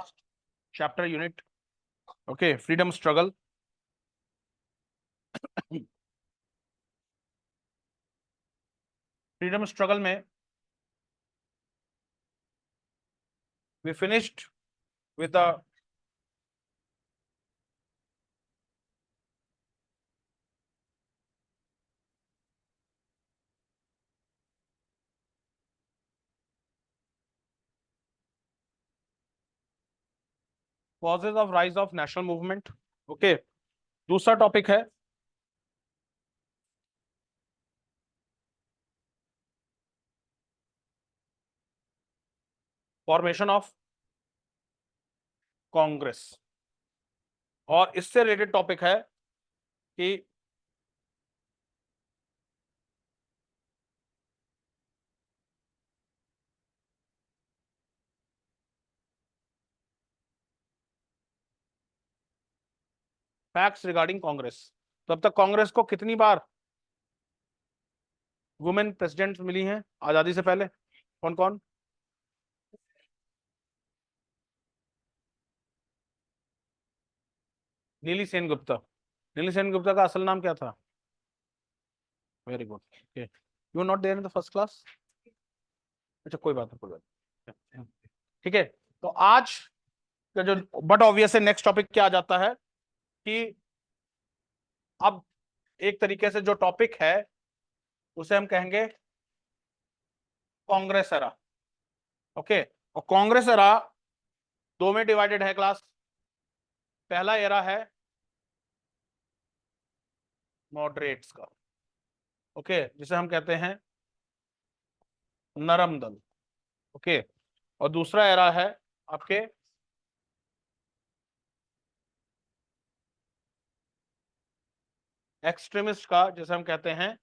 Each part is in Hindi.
Last chapter unit, okay, freedom struggle. Freedom struggle में we finished with the causes of rise of national movement, okay. दूसरा टॉपिक है फॉर्मेशन ऑफ कांग्रेस, और इससे रिलेटेड टॉपिक है कि फैक्ट्स रिगार्डिंग कांग्रेस। तो अब तक कांग्रेस को कितनी बार वुमेन प्रेसिडेंट मिली हैं आजादी से पहले? कौन कौन? नीली सेन गुप्ता। नीली सेन गुप्ता का असल नाम क्या था? Very good, okay. You not there in the first class? अच्छा, कोई बात नहीं, कोई बात नहीं। ठीक है, तो आज का जो बट ऑब्वियस है, नेक्स्ट टॉपिक क्या आ जाता है कि अब एक तरीके से जो टॉपिक है उसे हम कहेंगे कांग्रेस एरा, ओके। और कांग्रेस एरा दो में डिवाइडेड है क्लास। पहला एरा है मॉडरेट्स का, ओके, जिसे हम कहते हैं नरम दल, ओके। और दूसरा एरा है आपके एक्सट्रीमिस्ट का, जिसे हम कहते हैं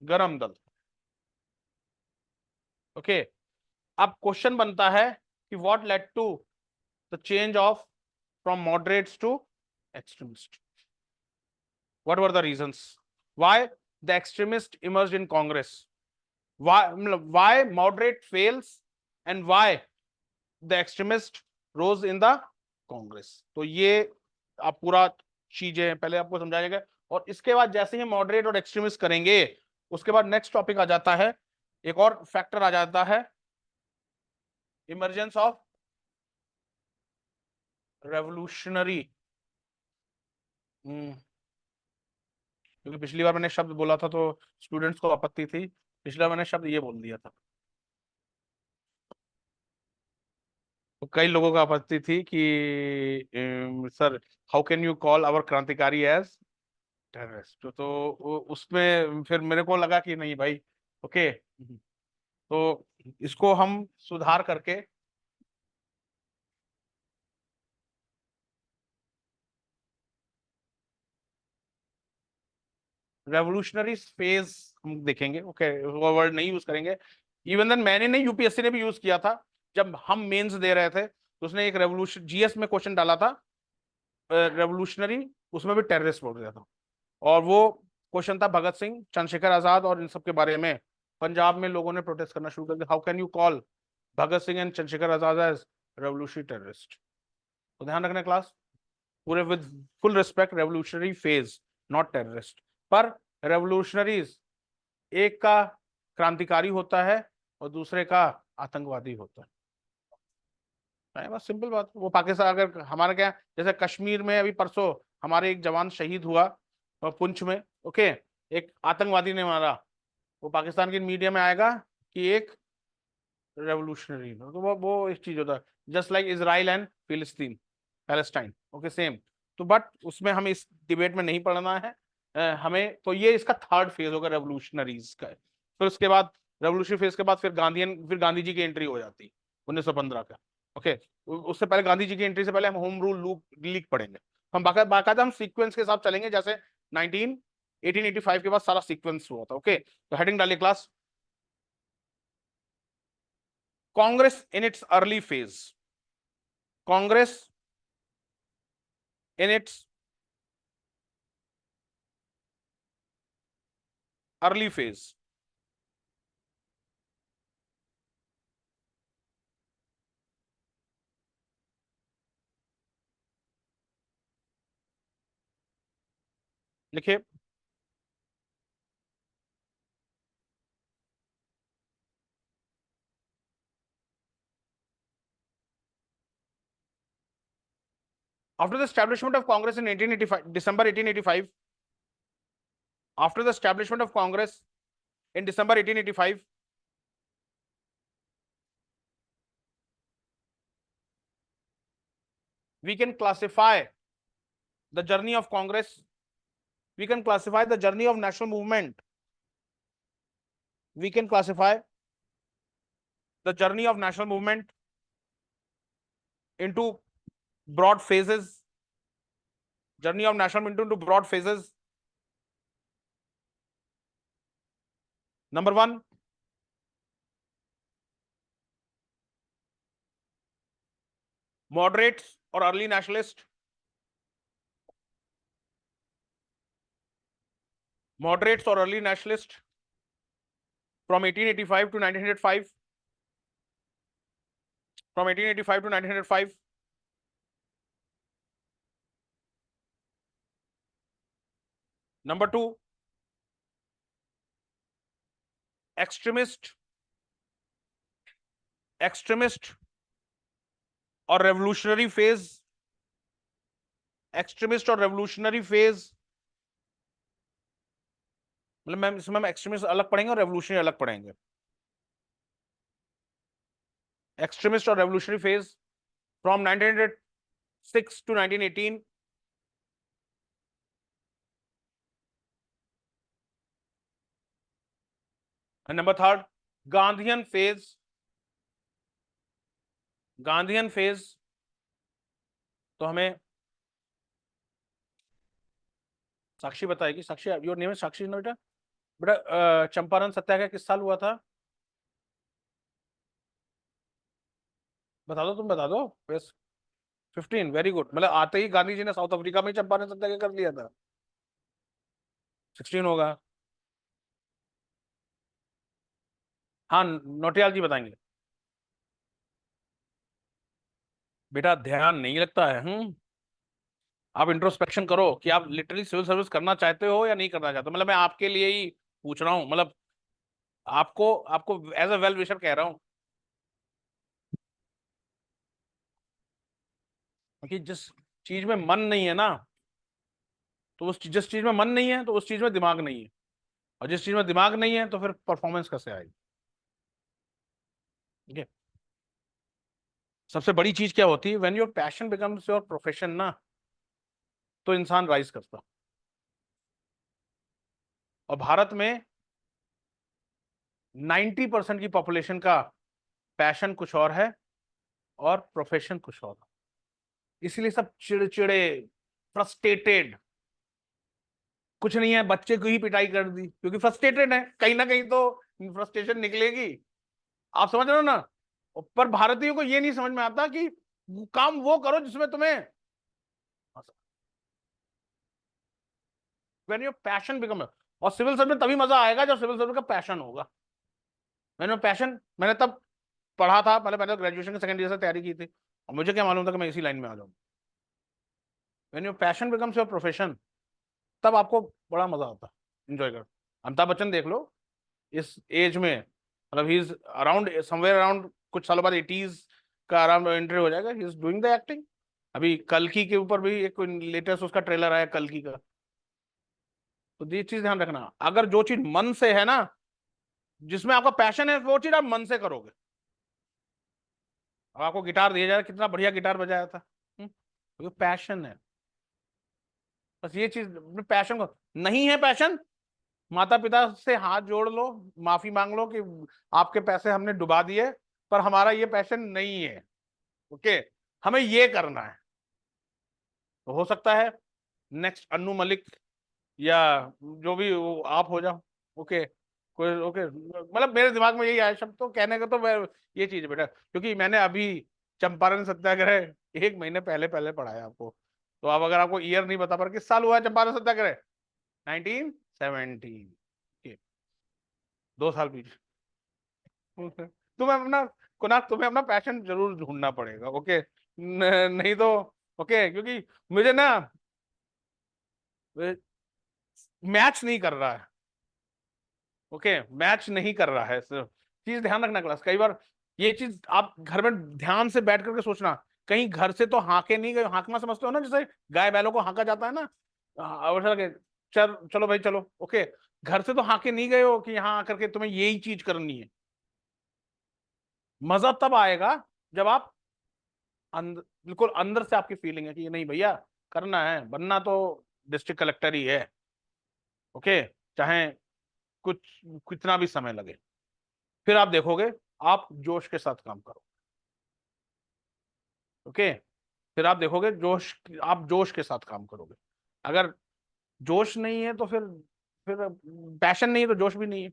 गरम दल, ओके। अब क्वेश्चन बनता है कि what led to the change of from moderates to extremist? What were the reasons why the extremist emerged in Congress? why moderate fails and why the extremist rose in the Congress? तो ये आप पूरा चीजें पहले आपको समझाया जाएगा, और इसके बाद जैसे ही मॉडरेट और एक्सट्रीमिस्ट करेंगे उसके बाद नेक्स्ट टॉपिक आ जाता है, एक और फैक्टर आ जाता है, इमरजेंस ऑफ रेवोल्यूशनरी। क्योंकि पिछली बार मैंने शब्द बोला था तो स्टूडेंट्स को आपत्ति थी, पिछली बार मैंने शब्द ये बोल दिया था तो कई लोगों को आपत्ति थी कि sir, how can you call our क्रांतिकारी एज टेररिस्ट? तो उसमें फिर मेरे को लगा कि नहीं भाई, ओके, तो इसको हम सुधार करके रेवोल्यूशनरी फेज हम देखेंगे, ओके, वो वर्ड नहीं यूज करेंगे। इवन देन मैंने नहीं, यूपीएससी ने भी यूज किया था जब हम मेंस दे रहे थे, तो उसने एक रेवोल्यूशन जीएस में क्वेश्चन डाला था रेवोल्यूशनरी, उसमें भी टेररिस्ट बोल दिया था। और वो क्वेश्चन था भगत सिंह, चंद्रशेखर आजाद और इन सब के बारे में। पंजाब में लोगों ने प्रोटेस्ट करना शुरू कर दिया, how can you call Bhagat Singh and Chandrashekhar Azad as revolutionary terrorist? तो ध्यान रखना क्लास, पूरे with full respect, revolutionary phase not terrorist. पर रेवोल्यूशनरीज एक का क्रांतिकारी होता है और दूसरे का आतंकवादी होता है। बस सिंपल बात। वो पाकिस्तान, अगर हमारे क्या, जैसे कश्मीर में अभी परसों हमारे एक जवान शहीद हुआ पुंछ में, ओके, एक आतंकवादी ने मारा, वो पाकिस्तान की मीडिया में आएगा कि एक रेवोल्यूशनरी, तो वो एक चीज होता है, जस्ट लाइक इजराइल एंड फिलिस्तीन, पैलेस्टाइन, ओके, सेम। तो बट उसमें हमें इस डिबेट में नहीं पढ़ना है। हमें तो ये इसका थर्ड फेज होगा रेवोल्यूशनरीज का। फिर उसके बाद रेवोल्यूशनरी फेज के बाद फिर गांधी जी की एंट्री हो जाती 1915 का, ओके। उससे पहले गांधी जी की एंट्री से पहले हम होम रूल लीग पढ़ेंगे। हम बाकायदा हम सीक्वेंस के साथ चलेंगे, जैसे 1885 के बाद सारा सीक्वेंस हुआ था, ओके। तो हेडिंग डालिए class, Congress in its early phase. Congress in its early phase. लिखिए। After the establishment of Congress in 1885, December 1885, after the establishment of Congress in December 1885, we can classify the journey of Congress, we can classify the journey of national movement, we can classify the journey of national movement into broad phases, journey of national movement into broad phases. Number one, moderates or early nationalist, moderates or early nationalist from 1885 to 1905, from 1885 to 1905. Number two, extremist और revolutionary phase, extremist और revolutionary phase, मतलब मैम इसमें हम एक्सट्रीमिस्ट अलग पढ़ेंगे और रेवोल्यूशनरी अलग पढ़ेंगे। एक्सट्रीमिस्ट और revolutionary phase from 1906 to 1918, and number third, Gandhian phase, Gandhian phase तो हमें साक्षी बताएगी। साक्षी, योर नेम है साक्षी ना बेटा? बेटा चंपारण सत्याग्रह किस साल हुआ था? बता दो, तुम बता दो। बस 15, वेरी गुड। मतलब आते ही गांधी जी ने साउथ अफ्रीका में चंपारण सत्याग्रह कर लिया था। 16 होगा। हाँ, नौटियाल जी बताएंगे। बेटा ध्यान नहीं लगता है। आप इंट्रोस्पेक्शन करो कि आप लिटरली सिविल सर्विस करना चाहते हो या नहीं करना चाहते हो। मतलब मैं आपके लिए ही पूछ रहा हूँ, मतलब आपको आपको एज अ वेल विशर कह रहा हूँ, क्योंकि जिस चीज में मन नहीं है ना, तो उस जिस चीज में मन नहीं है तो उस चीज में दिमाग नहीं है, और जिस चीज में दिमाग नहीं है तो फिर परफॉर्मेंस कैसे आएगी? ठीक है। सबसे बड़ी चीज क्या होती है? When your passion becomes your profession ना, तो इंसान राइज करता। और भारत में 90% की पॉपुलेशन का पैशन कुछ और है और प्रोफेशन कुछ और है। इसलिए सब चिड़चिड़े, फ्रस्ट्रेटेड। कुछ नहीं है, बच्चे को ही पिटाई कर दी क्योंकि फ्रस्ट्रेटेड है, कहीं ना कहीं तो फ्रस्ट्रेशन निकलेगी। आप समझ रहे हो ना? पर भारतीयों को ये नहीं समझ में आता कि काम वो करो जिसमें तुम्हें व्हेन योर पैशन बिकम। और सिविल सर्विस में तभी मजा आएगा जब सिविल सर्विस का पैशन होगा। मैंने पैशन, मैंने तब पढ़ा था, मतलब मैंने ग्रेजुएशन के सेकंड ईयर से तैयारी की थी और मुझे क्या मालूम था कि मैं इसी लाइन में आ जाऊँ। When your passion becomes your profession, तब आपको बड़ा मजा आता है, एंजॉय कर। अमिताभ बच्चन देख लो, इस एज में, मतलब he is around somewhere around कुछ सालों बाद 80s का अराउंड एंट्री हो जाएगा, he is doing the acting. अभी कल्कि के ऊपर भी एक लेटेस्ट उसका ट्रेलर आया कल्कि का। तो ये चीज ध्यान रखना, अगर जो चीज मन से है ना, जिसमें आपका पैशन है, वो चीज आप मन से करोगे। अब आपको गिटार दिया जाए, कितना बढ़िया गिटार बजाया था, तो पैशन है। बस ये चीज, पैशन को नहीं है पैशन, माता पिता से हाथ जोड़ लो, माफी मांग लो कि आपके पैसे हमने डुबा दिए, पर हमारा ये पैशन नहीं है। ओके, हमें ये करना है। तो हो सकता है नेक्स्ट अन्नू मलिक या जो भी आप हो जाओ। ओके, कोई ओके, मतलब मेरे दिमाग में यही आया शब्द, तो कहने का तो मैं ये चीज है बेटा, क्योंकि मैंने अभी चंपारण सत्याग्रह 1 महीने पहले पहले पढ़ा है आपको। तो अब अगर आपको ईयर नहीं बता पर किस साल हुआ है चंपारण सत्याग्रह? 1917। 2 साल पीछे। तुम्हें अपना, कुनाल तुम्हें अपना पैशन जरूर ढूंढना पड़ेगा। ओके, नहीं तो। ओके, क्योंकि मुझे ना मैच नहीं कर रहा है। ओके, मैच नहीं कर रहा है सर। चीज ध्यान रखना क्लास, कई बार ये चीज आप घर में ध्यान से बैठ करके सोचना, कहीं घर से तो हाके नहीं गए। हाकना समझते हो ना, जैसे गाय बैलों को हाका जाता है ना, और ऐसा लगे, चल चलो भाई चलो, ओके। घर से तो हाके नहीं गए हो कि यहाँ आकर के तुम्हें यही चीज करनी है। मजा तब आएगा जब आप अंदर, बिल्कुल अंदर से आपकी फीलिंग है कि ये नहीं भैया, करना है, बनना तो डिस्ट्रिक्ट कलेक्टर ही है। ओके, चाहे कुछ कितना भी समय लगे, फिर आप देखोगे आप जोश के साथ काम करो। ओके, फिर आप देखोगे जोश, आप जोश के साथ काम करोगे। अगर जोश नहीं है तो फिर पैशन नहीं है तो जोश भी नहीं है।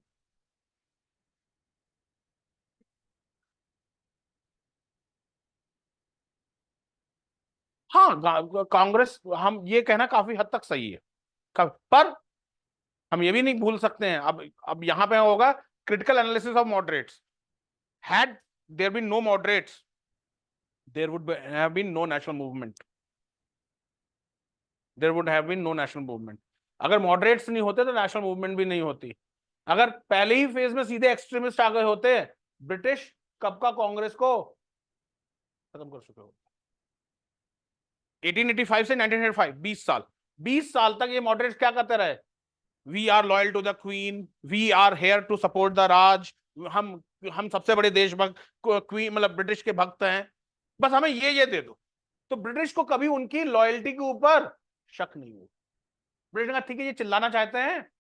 हाँ, कांग्रेस, हम ये कहना काफी हद तक सही है। पर हम ये भी नहीं भूल सकते हैं, अब यहां पे होगा critical analysis of moderates. Had there been no moderates, there would have been no national movement. There would have been no national movement. अगर मॉडरेट्स नहीं होते तो नेशनल मूवमेंट भी नहीं होती। अगर पहले ही फेज में सीधे एक्सट्रीमिस्ट आ गए होते, ब्रिटिश कब का कांग्रेस को खत्म कर चुके होते। 1885 से 1985, 20 साल, 20 साल तक ये मॉडरेट्स क्या करते रहे? We are loyal to the Queen, we are here to support the Raj, हम हम सबसे बड़े देशभक्त, क्वीन मतलब ब्रिटिश के भक्त हैं, बस हमें ये दे दो। तो ब्रिटिश को कभी उनकी लॉयल्टी के ऊपर शक नहीं हुआ। ब्रिटिश ने कहा ठीक है, ये चिल्लाना चाहते हैं,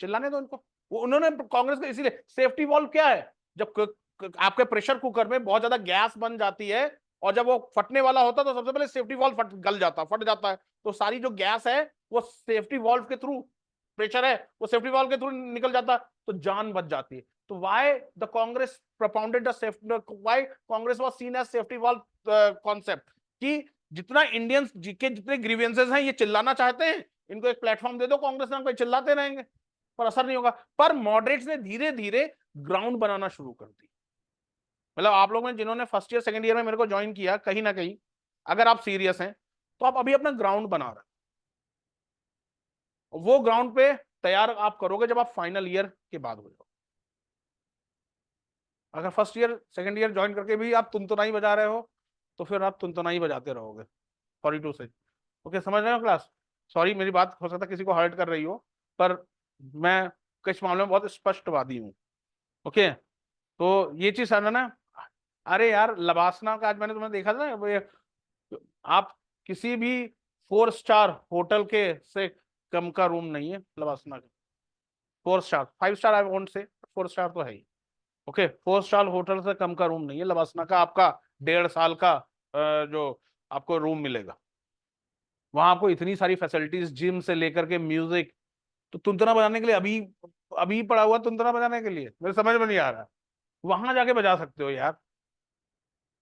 चिल्लाने दो उनको। वो उन्होंने कांग्रेस को इसीलिए, सेफ्टी वॉल्व क्या है? जब आपके प्रेशर कुकर में बहुत ज्यादा गैस बन जाती है और जब वो फटने वाला होता है तो सबसे पहले सेफ्टी वॉल्व गल जाता, फट जाता है। तो सारी जो गैस है वो सेफ्टी वॉल्व के थ्रू, प्रेशर है वो सेफ्टी वॉल्व के थ्रू निकल जाता है, तो जान बच जाती है। तो why the Congress propounded the safety, why Congress was seen as safety valve concept, कि जितना इंडियंस के जितने ग्रीवेंसेस हैं ये चिल्लाना चाहते हैं, इनको एक प्लेटफॉर्म दे दो, कांग्रेस नाम पे चिल्लाते रहेंगे, पर असर नहीं होगा। पर मॉडरेट्स ने धीरे धीरे ग्राउंड बनाना शुरू कर दी। मतलब आप लोग ने जिन्होंने फर्स्ट ईयर सेकंड ईयर में मेरे को ज्वाइन किया, कहीं ना कहीं अगर आप सीरियस हैं तो आप अभी अपना ग्राउंड बना रहे हो। वो ग्राउंड पे तैयार आप करोगे जब आप फाइनल ईयर के बाद हो जाओ। अगर first year second year join करके भी आप तुनतुनाई बजा रहे हो तो फिर आप तुनतुनाई बजाते रहोगे। सॉरी टू से। ओके, समझ रहे हो क्लास? सॉरी, मेरी बात हो सकता है किसी को हर्ट कर रही हो, पर मैं कुछ मामले में बहुत स्पष्टवादी हूँ। ओके, तो ये चीज है ना। अरे यार, लबासना का आज मैंने तुम्हें देखा था ना, आप किसी भी 4 स्टार होटल के से कम का रूम नहीं है लबासना का। 4 star, 5 star I won't say, 4 star तो है ही। ओके, 4 स्टार होटल से कम का रूम नहीं है लबासना का। आपका 1.5 साल का जो आपको रूम मिलेगा, वहां आपको इतनी सारी फैसिलिटीज, जिम से लेकर के म्यूजिक। तो तुनतना बजाने के लिए अभी, अभी पड़ा हुआ तुनतना बजाने के लिए मेरे समझ में नहीं आ रहा। वहां जाके बजा सकते हो यार।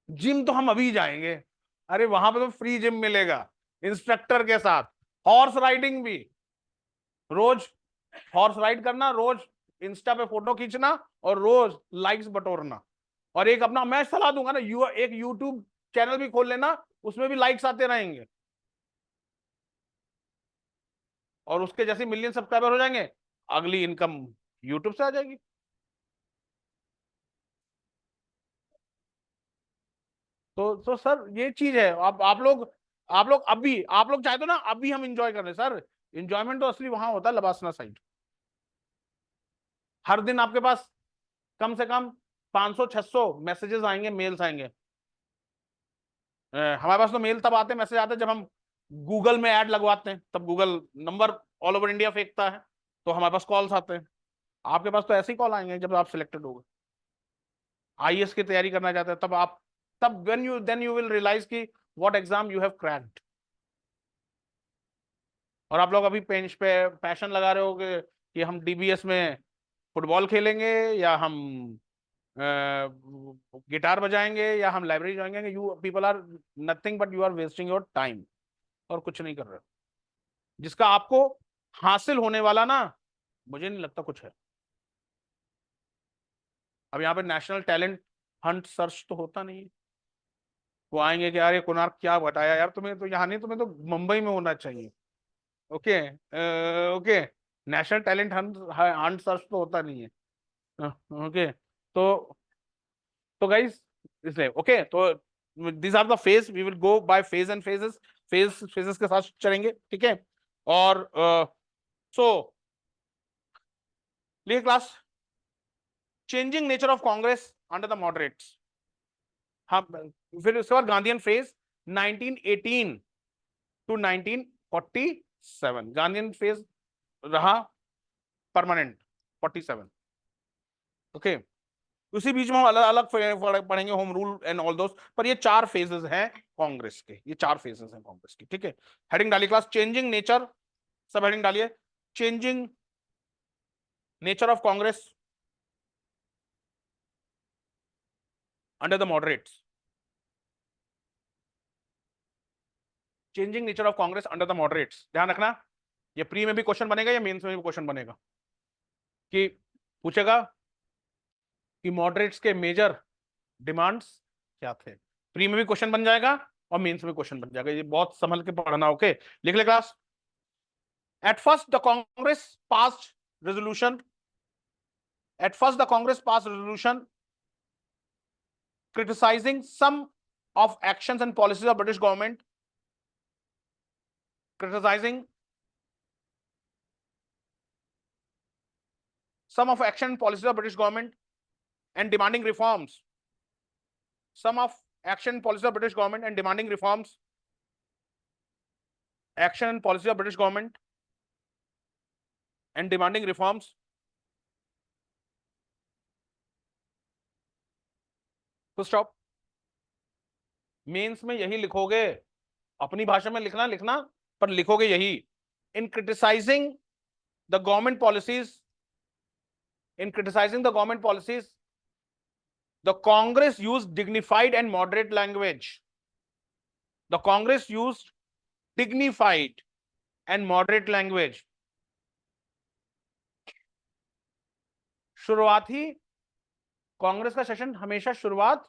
जिम तो हम अभी जाएंगे। अरे वहां पे तो फ्री जिम मिलेगा, इंस्ट्रक्टर के साथ, हॉर्स राइडिंग भी। रोज हॉर्स राइड करना, रोज इंस्टा पे फोटो खींचना, और रोज लाइक्स बटोरना। और एक अपना मैं सलाह दूंगा ना, एक यूट्यूब चैनल भी खोल लेना, उसमें भी लाइक्स आते रहेंगे, और उसके जैसे मिलियन सब्सक्राइबर हो जाएंगे, अगली इनकम यूट्यूब से आ जाएगी। तो सर ये चीज है। आप लोग अभी, आप लोग चाहे तो ना अभी हम इंजॉय कर रहे हैं सर। इंजॉयमेंट तो असली वहां होता है लबासना साइड। हर दिन आपके पास कम से कम 500-600 मैसेजेस आएंगे, मेल्स आएंगे। हमारे पास तो मेल तब आते, मैसेज आते जब हम गूगल में ऐड लगवाते हैं, तब Google number all over India फेंकता है, तो हमारे पास कॉल्स आते हैं। आपके पास तो ऐसे ही कॉल आएंगे जब आप सिलेक्टेड हो गए, आईएएस की तैयारी करना चाहते हैं, तब आप, तब when you then you will realise की what exam you have cracked. और आप लोग अभी पेंच पे पैशन लगा रहे हो कि हम डीबीएस में फुटबॉल खेलेंगे, या हम गिटार बजाएंगे, या हम लाइब्रेरी जाएंगे। You people are nothing but you are wasting your time, और कुछ नहीं कर रहे हो जिसका आपको हासिल होने वाला ना, मुझे नहीं लगता कुछ है। अब यहाँ पे नेशनल टैलेंट हंट सर्च तो होता नहीं है। वो आएंगे कि यार ये कुणाल क्या बताया यार, तुम्हें तो यहाँ नहीं, तुम्हें तो मुंबई में होना चाहिए। Okay okay, national talent Hunt search तो होता नहीं है। ओके, तो गाइस इसलिए ओके, तो this are the phase, we will go by phase and phases, phases के साथ चलेंगे, ठीक है। और सो लिए class, changing nature of Congress under the moderates. हम फिर उसके बाद Gandhian phase 1918 to 1947, Gandhian phase रहा परमानेंट 47। ओके, उसी बीच में हम अलग अलग पढ़ेंगे home rule and all those, पर ये चार फेजेस हैं कांग्रेस के, ये चार फेजेस हैं कांग्रेस की, ठीक है। हेडिंग डालिए क्लास, चेंजिंग नेचर, सब हेडिंग डालिए, changing nature of Congress under the moderates, changing nature of Congress under the moderates. ध्यान रखना, ये प्री में भी क्वेश्चन बनेगा या मेंस में भी क्वेश्चन बनेगा, कि पूछेगा कि मॉडरेट्स के मेजर डिमांड्स क्या थे। प्री में भी क्वेश्चन बन जाएगा और मेंस में क्वेश्चन बन जाएगा, ये बहुत संभल के पढ़ना। ओके, लिख ले class. At first, the Congress passed resolution. At first, the Congress passed resolution criticizing some of actions and policies of British government, criticizing some of action and policies of British government and demanding reforms. Some of action and policies of British government and demanding reforms. Action and policy of British government and demanding reforms. Full stop. Mains में यही लिखोगे, अपनी भाषा में लिखना लिखना, पर लिखोगे यही। In criticising the government policies, in criticizing the government policies, the Congress used dignified and moderate language. The Congress used dignified and moderate language. शुरुआती कांग्रेस का सेशन हमेशा शुरुआत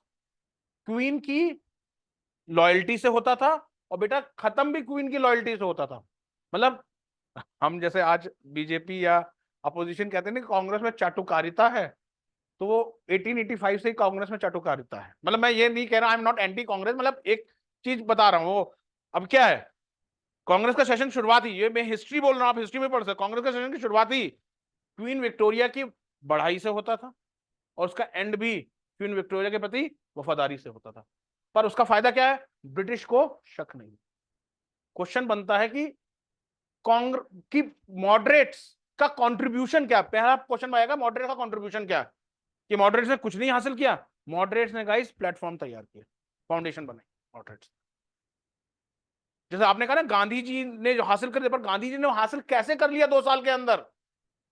क्वीन की लॉयल्टी से होता था, और बेटा खत्म भी क्वीन की लॉयल्टी से होता था। मतलब हम जैसे आज बीजेपी या अपोजिशन कहते हैं ना कांग्रेस में चाटुकारिता है, तो वो 1885 से ही कांग्रेस में चाटुकारिता है। मतलब मैं ये नहीं कह रहा, I am not anti Congress, मतलब एक चीज बता रहा हूं। वो अब क्या है, कांग्रेस का सेशन शुरुआत ही, ये मैं हिस्ट्री बोल रहा हूं, आप हिस्ट्री में पढ़ सकते, कांग्रेस का सेशन की शुरुआत ही क्वीन विक्टोरिया की बढ़ाई से होता था, और उसका एंड भी क्वीन विक्टोरिया के प्रति वफादारी से होता था। पर उसका फायदा क्या है, ब्रिटिश को शक नहीं। क्वेश्चन बनता है कि कांग्रेस की मॉडरेट्स का कंट्रीब्यूशन क्या, पहला क्वेश्चन आएगा मॉडरेट का कंट्रीब्यूशन क्या, कि मॉडरेट्स ने कुछ नहीं हासिल किया, मॉडरेट्स ने गाइस प्लेटफॉर्म तैयार किया, फाउंडेशन बनाई मॉडरेट्स। जैसे आपने कहा ना गांधी जी ने जो हासिल कर दिया, पर गांधी जी ने हासिल कैसे कर लिया 2 साल के अंदर,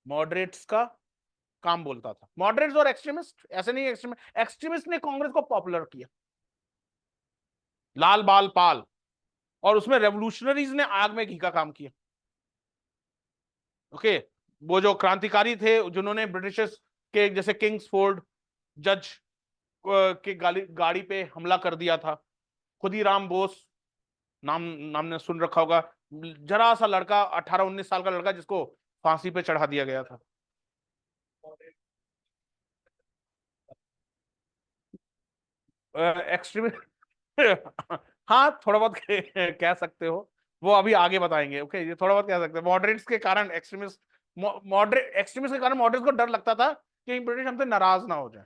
मॉडरेट्स का काम बोलता था। मॉडरेट्स और एक्सट्रीमिस्ट ऐसे नहीं, एक्सट्रीमिस्ट ने कांग्रेस को पॉपुलर किया, लाल बाल पाल, और उसमें रेवोल्यूशनरीज ने आग में घी का काम किया। ओके, वो जो क्रांतिकारी थे जिन्होंने ब्रिटिशर्स के जैसे किंग्सफोर्ड जज के गाड़ी पे हमला कर दिया था, खुदीराम बोस, नाम नाम ने सुन रखा होगा, जरा सा लड़का 18-19 साल का लड़का जिसको फांसी पे चढ़ा दिया गया था। एक्सट्रीमिस्ट हाँ थोड़ा बहुत कह सकते हो, वो अभी आगे बताएंगे। ओके, ये थोड़ा बहुत कह सकते हैं, मॉडरेट्स के कारण एक्सट्रीमिस्ट, मॉडरेट एक्सट्रीमिस्ट के कारण मॉडरेट्स को डर लगता था कि ब्रिटिश हमसे नाराज ना हो जाए,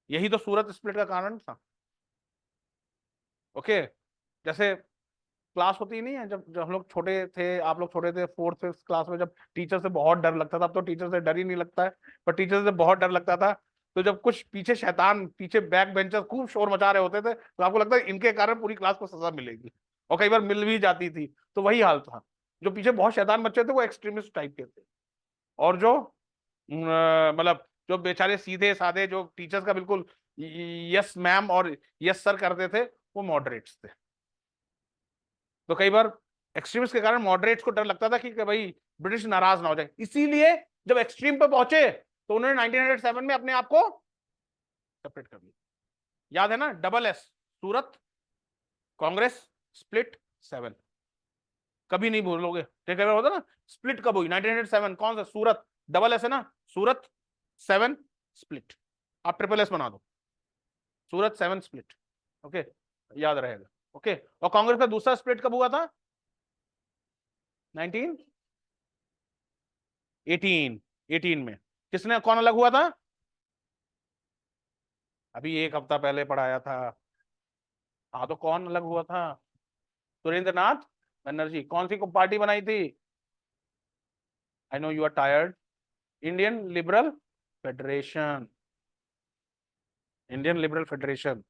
यही तो सूरत स्प्लिट का कारण था। ओके, जैसे क्लास होती नहीं है, जब जब हम लोग छोटे थे, आप लोग छोटे थे, 4th 5th क्लास में, जब टीचर से बहुत डर लगता था, अब तो टीचर से डर ही नहीं लगता है, पर टीचर से बहुत डर लगता था। तो जब कुछ पीछे शैतान, पीछे बैक बेंचर खूब शोर मचा रहे होते थे, तो आपको लगता है इनके कारण पूरी क्लास को सजा मिलेगी, और कई बार मिल भी जाती थी। तो वही हाल था, जो पीछे बहुत शैतान बच्चे थे वो एक्सट्रीमिस्ट टाइप के थे, और जो मतलब जो बेचारे सीधे साधे जो टीचर्स का बिल्कुल यस मैम और यस सर करते थे, वो मॉडरेट्स थे। तो कई बार एक्सट्रीमिस्ट के कारण मॉडरेट्स को डर लगता था कि भाई ब्रिटिश नाराज ना हो जाए, इसीलिए जब एक्सट्रीम पे पहुंचे तो उन्होंने 1907 में अपने आप को सेपरेट कर लिया। याद है ना, डबल एस, सूरत कांग्रेस स्प्लिट 7। कभी नहीं भूलोगे। ठीक है, होता ना स्प्लिट कब हुई, 1907, कौन सा, सूरत, डबल एस है ना, सूरत 7 स्प्लिट, आप ट्रिपल एस बना दो, सूरत 7 स्प्लिट। ओके, याद रहेगा। ओके, और कांग्रेस का दूसरा स्प्लिट कब हुआ था, 1918 में। किसने, कौन अलग हुआ था, अभी एक हफ्ता पहले पढ़ाया था। हाँ, तो कौन अलग हुआ था, सुरेंद्र नाथ बनर्जी। कौन सी पार्टी बनाई थी, I know you are tired, Indian Liberal Federation, Indian Liberal Federation.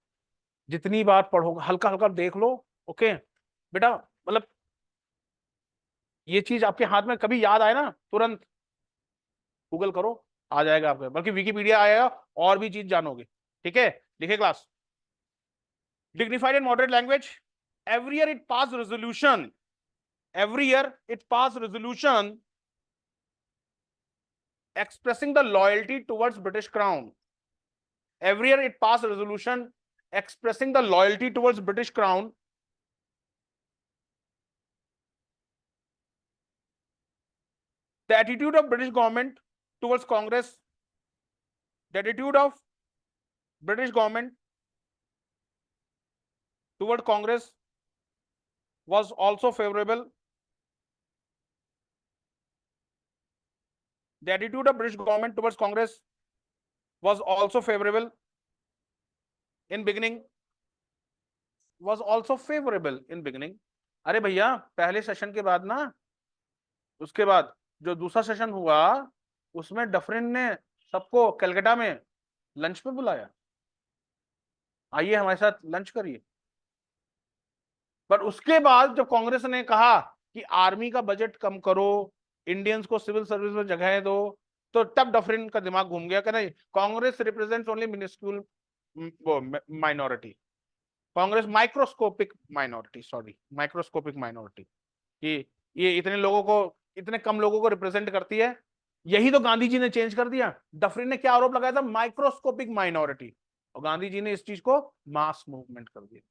जितनी बार पढ़ोगे हल्का हल्का देख लो। ओके बेटा, मतलब ये चीज आपके हाथ में कभी याद आए ना, तुरंत गूगल करो, आ जाएगा आपके, बल्कि विकिपीडिया आएगा, और भी चीज जानोगे। ठीक है, लिखे class, dignified and moderate language. Every year it passed resolution. Every year it passed resolution expressing the loyalty towards British Crown. Every year it passed resolution expressing the loyalty towards British Crown. The attitude of British government towards Congress, the attitude of British government toward Congress was also favorable. The attitude of British government towards Congress was also favorable in beginning. Was also favorable in beginning. अरे भैया, पहले सेशन के बाद ना, उसके बाद जो दूसरा सेशन हुआ, उसमें डफरिन ने सबको कलकत्ता में लंच पे बुलाया, आइए हमारे साथ लंच करिए। पर उसके बाद जब कांग्रेस ने कहा कि आर्मी का बजट कम करो, इंडियंस को सिविल सर्विस में जगह दो, तो तब डफरिन का दिमाग घूम गया कि नहीं, Congress represents only minuscule minority, Congress microscopic minority, sorry microscopic minority, कि ये इतने लोगों को, इतने कम लोगों को रिप्रेजेंट करती है। यही तो गांधी जी ने चेंज कर दिया। डफरिन ने क्या आरोप लगाया था, माइक्रोस्कोपिक माइनॉरिटी, और गांधी जी ने इस चीज को मास मूवमेंट कर दिया।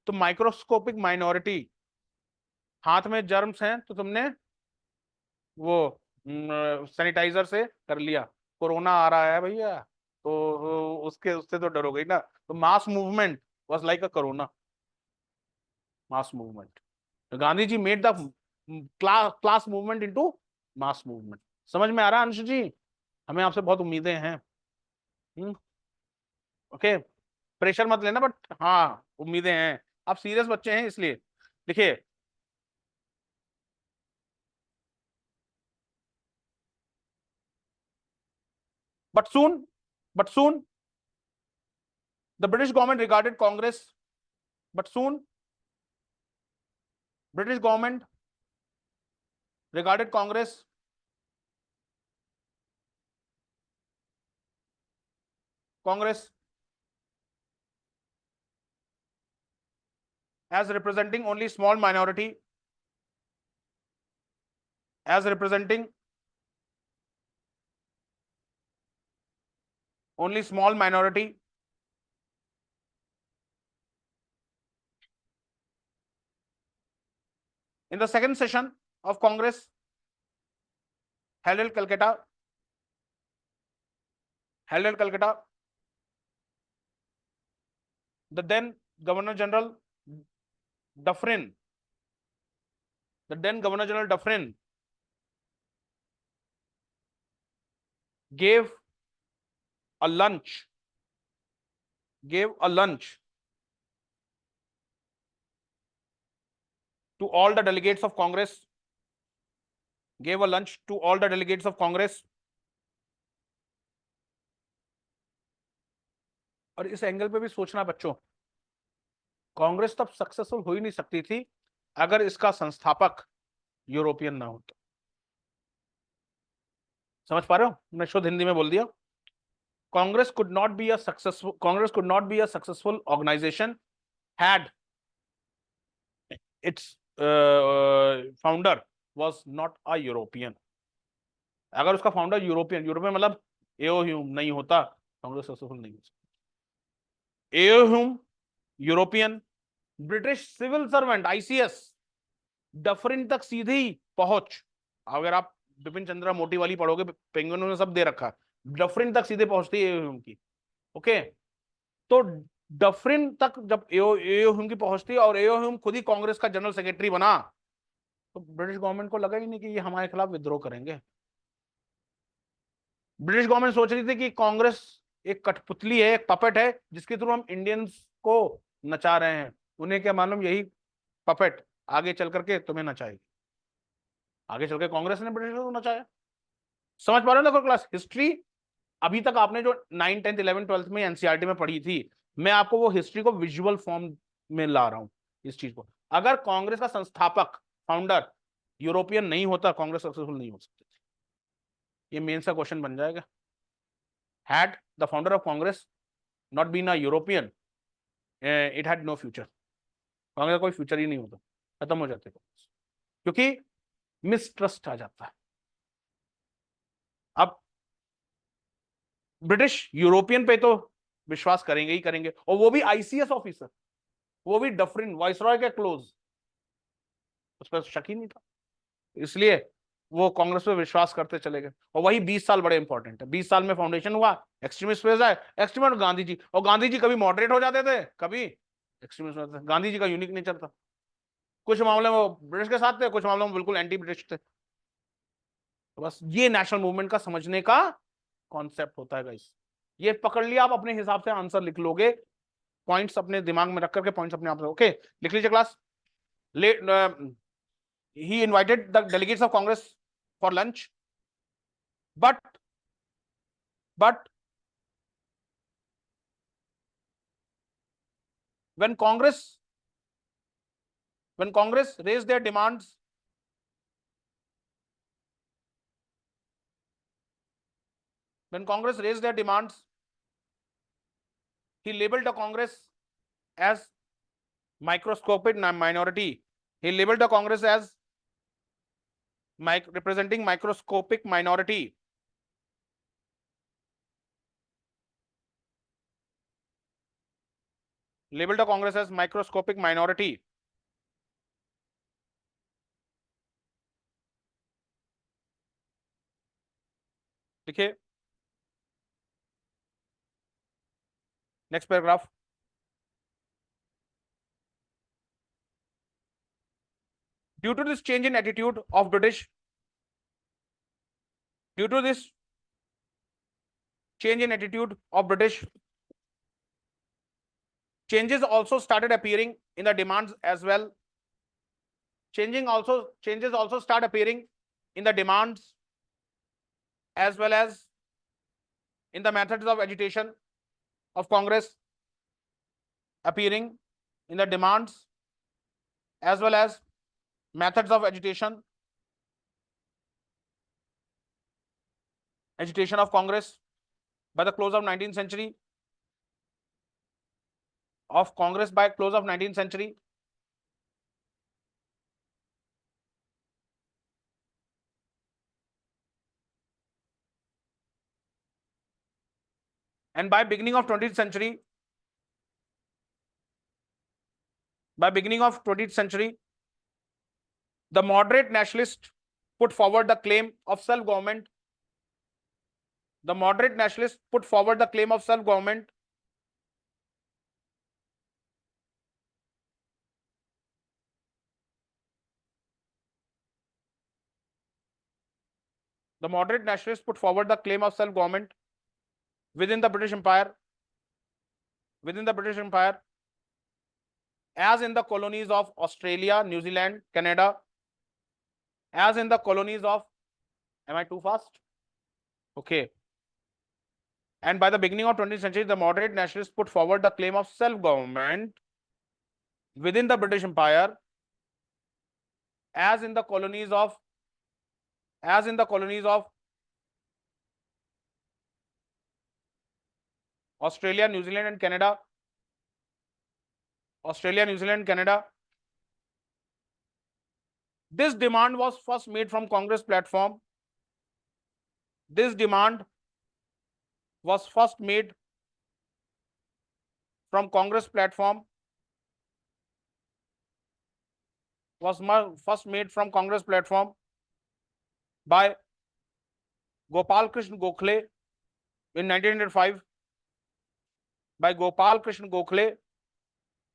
तो माइक्रोस्कोपिक माइनॉरिटी, हाथ में जर्म्स हैं तो तुमने वो सैनिटाइजर से कर लिया, कोरोना आ रहा है भैया, तो उसके उससे तो डरोगे ना। तो mass movement was like a corona, mass movement. Gandhi ji made the class movement into mass movement. समझ में आ रहा है अंशु जी, हमें आपसे बहुत उम्मीदें हैं। ओके, प्रेशर मत लेना, बट हाँ उम्मीदें हैं, आप सीरियस बच्चे हैं इसलिए। देखिए, but soon but soon the British government regarded Congress, but soon British government regarded Congress as representing only small minority, as representing only small minority. In the second session of Congress held in Calcutta, the then Governor General Dufferin, gave a lunch, to all the delegates of Congress, gave a lunch to all the delegates of Congress. और इस एंगल पे भी सोचना बच्चों, कांग्रेस तब सक्सेसफुल हो ही नहीं सकती थी अगर इसका संस्थापक यूरोपियन ना होता। समझ पा रहे हो, मैं शुद्ध हिंदी में बोल दिया। Congress could not be a successful organization had its founder was not a European. अगर उसका फाउंडर यूरोपियन मतलब एओ ह्यूम नहीं होता, कांग्रेस सक्सेसफुल नहीं हो सकती। A O Hume European, British civil servant ICS, Dufferin तक सीधी पहुंच, अगर आप बिपिन चंद्रा मोटी वाली पढ़ोगे, पेंगुइन ने सब दे रखा है, डफरिन तक सीधे पहुंचती है एओ की। ओके, तो डफरिन तक जब एओ की पहुंचती है और एओ खुद ही कांग्रेस का जनरल सेक्रेटरी बना, तो ब्रिटिश गवर्नमेंट को लगा ही नहीं कि ये हमारे खिलाफ विद्रोह करेंगे। ब्रिटिश गवर्नमेंट सोच रही थी कि कांग्रेस एक कठपुतली है, एक पपेट है, जिसके थ्रू हम इंडियंस को नचा रहे हैं। उन्हें क्या मालूम, यही पपेट आगे चल करके तुम्हें नचाएगी। आगे चल के कांग्रेस ने ब्रिटिश को नचाया। समझ पा रहे हो ना क्लास? हिस्ट्री अभी तक आपने जो 9, 10, 11, 12 में एनसीईआरटी में पढ़ी थी, मैं आपको वो हिस्ट्री को विजुअल फॉर्म में ला रहा हूं इस चीज को। अगर कांग्रेस का संस्थापक, फाउंडर यूरोपियन नहीं होता, कांग्रेस सक्सेसफुल नहीं हो सकती थी। ये मेंस का क्वेश्चन बन जाएगा। Had the founder of Congress not been a European, it had no future. Congress का कोई फ्यूचर ही नहीं होता, खत्म हो जाते कांग्रेस, क्योंकि मिसट्रस्ट आ जाता है। अब ब्रिटिश यूरोपियन पे तो विश्वास करेंगे ही करेंगे, और वो भी आईसीएस ऑफिसर, वो भी डफरिन वाइसरॉय के क्लोज, उस पर शक ही नहीं था। इसलिए वो कांग्रेस पे विश्वास करते चले गए। और वही 20 साल बड़े इंपॉर्टेंट है। 20 साल में फाउंडेशन हुआ, एक्सट्रीमिस्ट फेज आए, एक्सट्रीमिस्ट गांधी जी, और गांधी जी कभी मॉडरेट हो जाते थे, कभी एक्सट्रीमिस्ट हो जाते थे। गांधी जी का यूनिक नेचर था, कुछ मामले में वो ब्रिटिश के साथ थे, कुछ मामलों में बिल्कुल एंटी ब्रिटिश थे। तो बस ये नेशनल मूवमेंट का समझने का कॉन्सेप्ट होता है गाइस। ये पकड़ लिया, आप अपने हिसाब से आंसर लिख लोगे, पॉइंट्स अपने दिमाग में रख करके पॉइंट्स अपने आप से। ओके, लिख लीजिए class. He invited the delegates of Congress for lunch, but when Congress raised their demands, when Congress raised their demands, he labeled the Congress as microscopic minority. He labeled the Congress as representing microscopic minority. Labeled the Congress as microscopic minority. देखिए next paragraph. Due to this change in attitude of British, due to this change in attitude of British, changes also started appearing in the demands as well. Changes also start appearing in the demands as well as in the methods of agitation of Congress, appearing in the demands as well as methods of agitation of Congress by the close of 19th century, of Congress by close of 19th century. And by beginning of 20th century, the moderate nationalists put forward the claim of self-government. The moderate nationalists put forward the claim of self-government. The moderate nationalists put forward the claim of self-government within the British Empire, as in the colonies of Australia, New Zealand, Canada, as in the colonies of, am I too fast? Okay. And by the beginning of 20th century, the moderate nationalists put forward the claim of self-government within the British Empire, as in the colonies of Australia, New Zealand, and Canada. This demand was first made from Congress platform. This demand was first made from Congress platform was first made from Congress platform by Gopal Krishna Gokhale in 1905. By Gopal Krishna Gokhale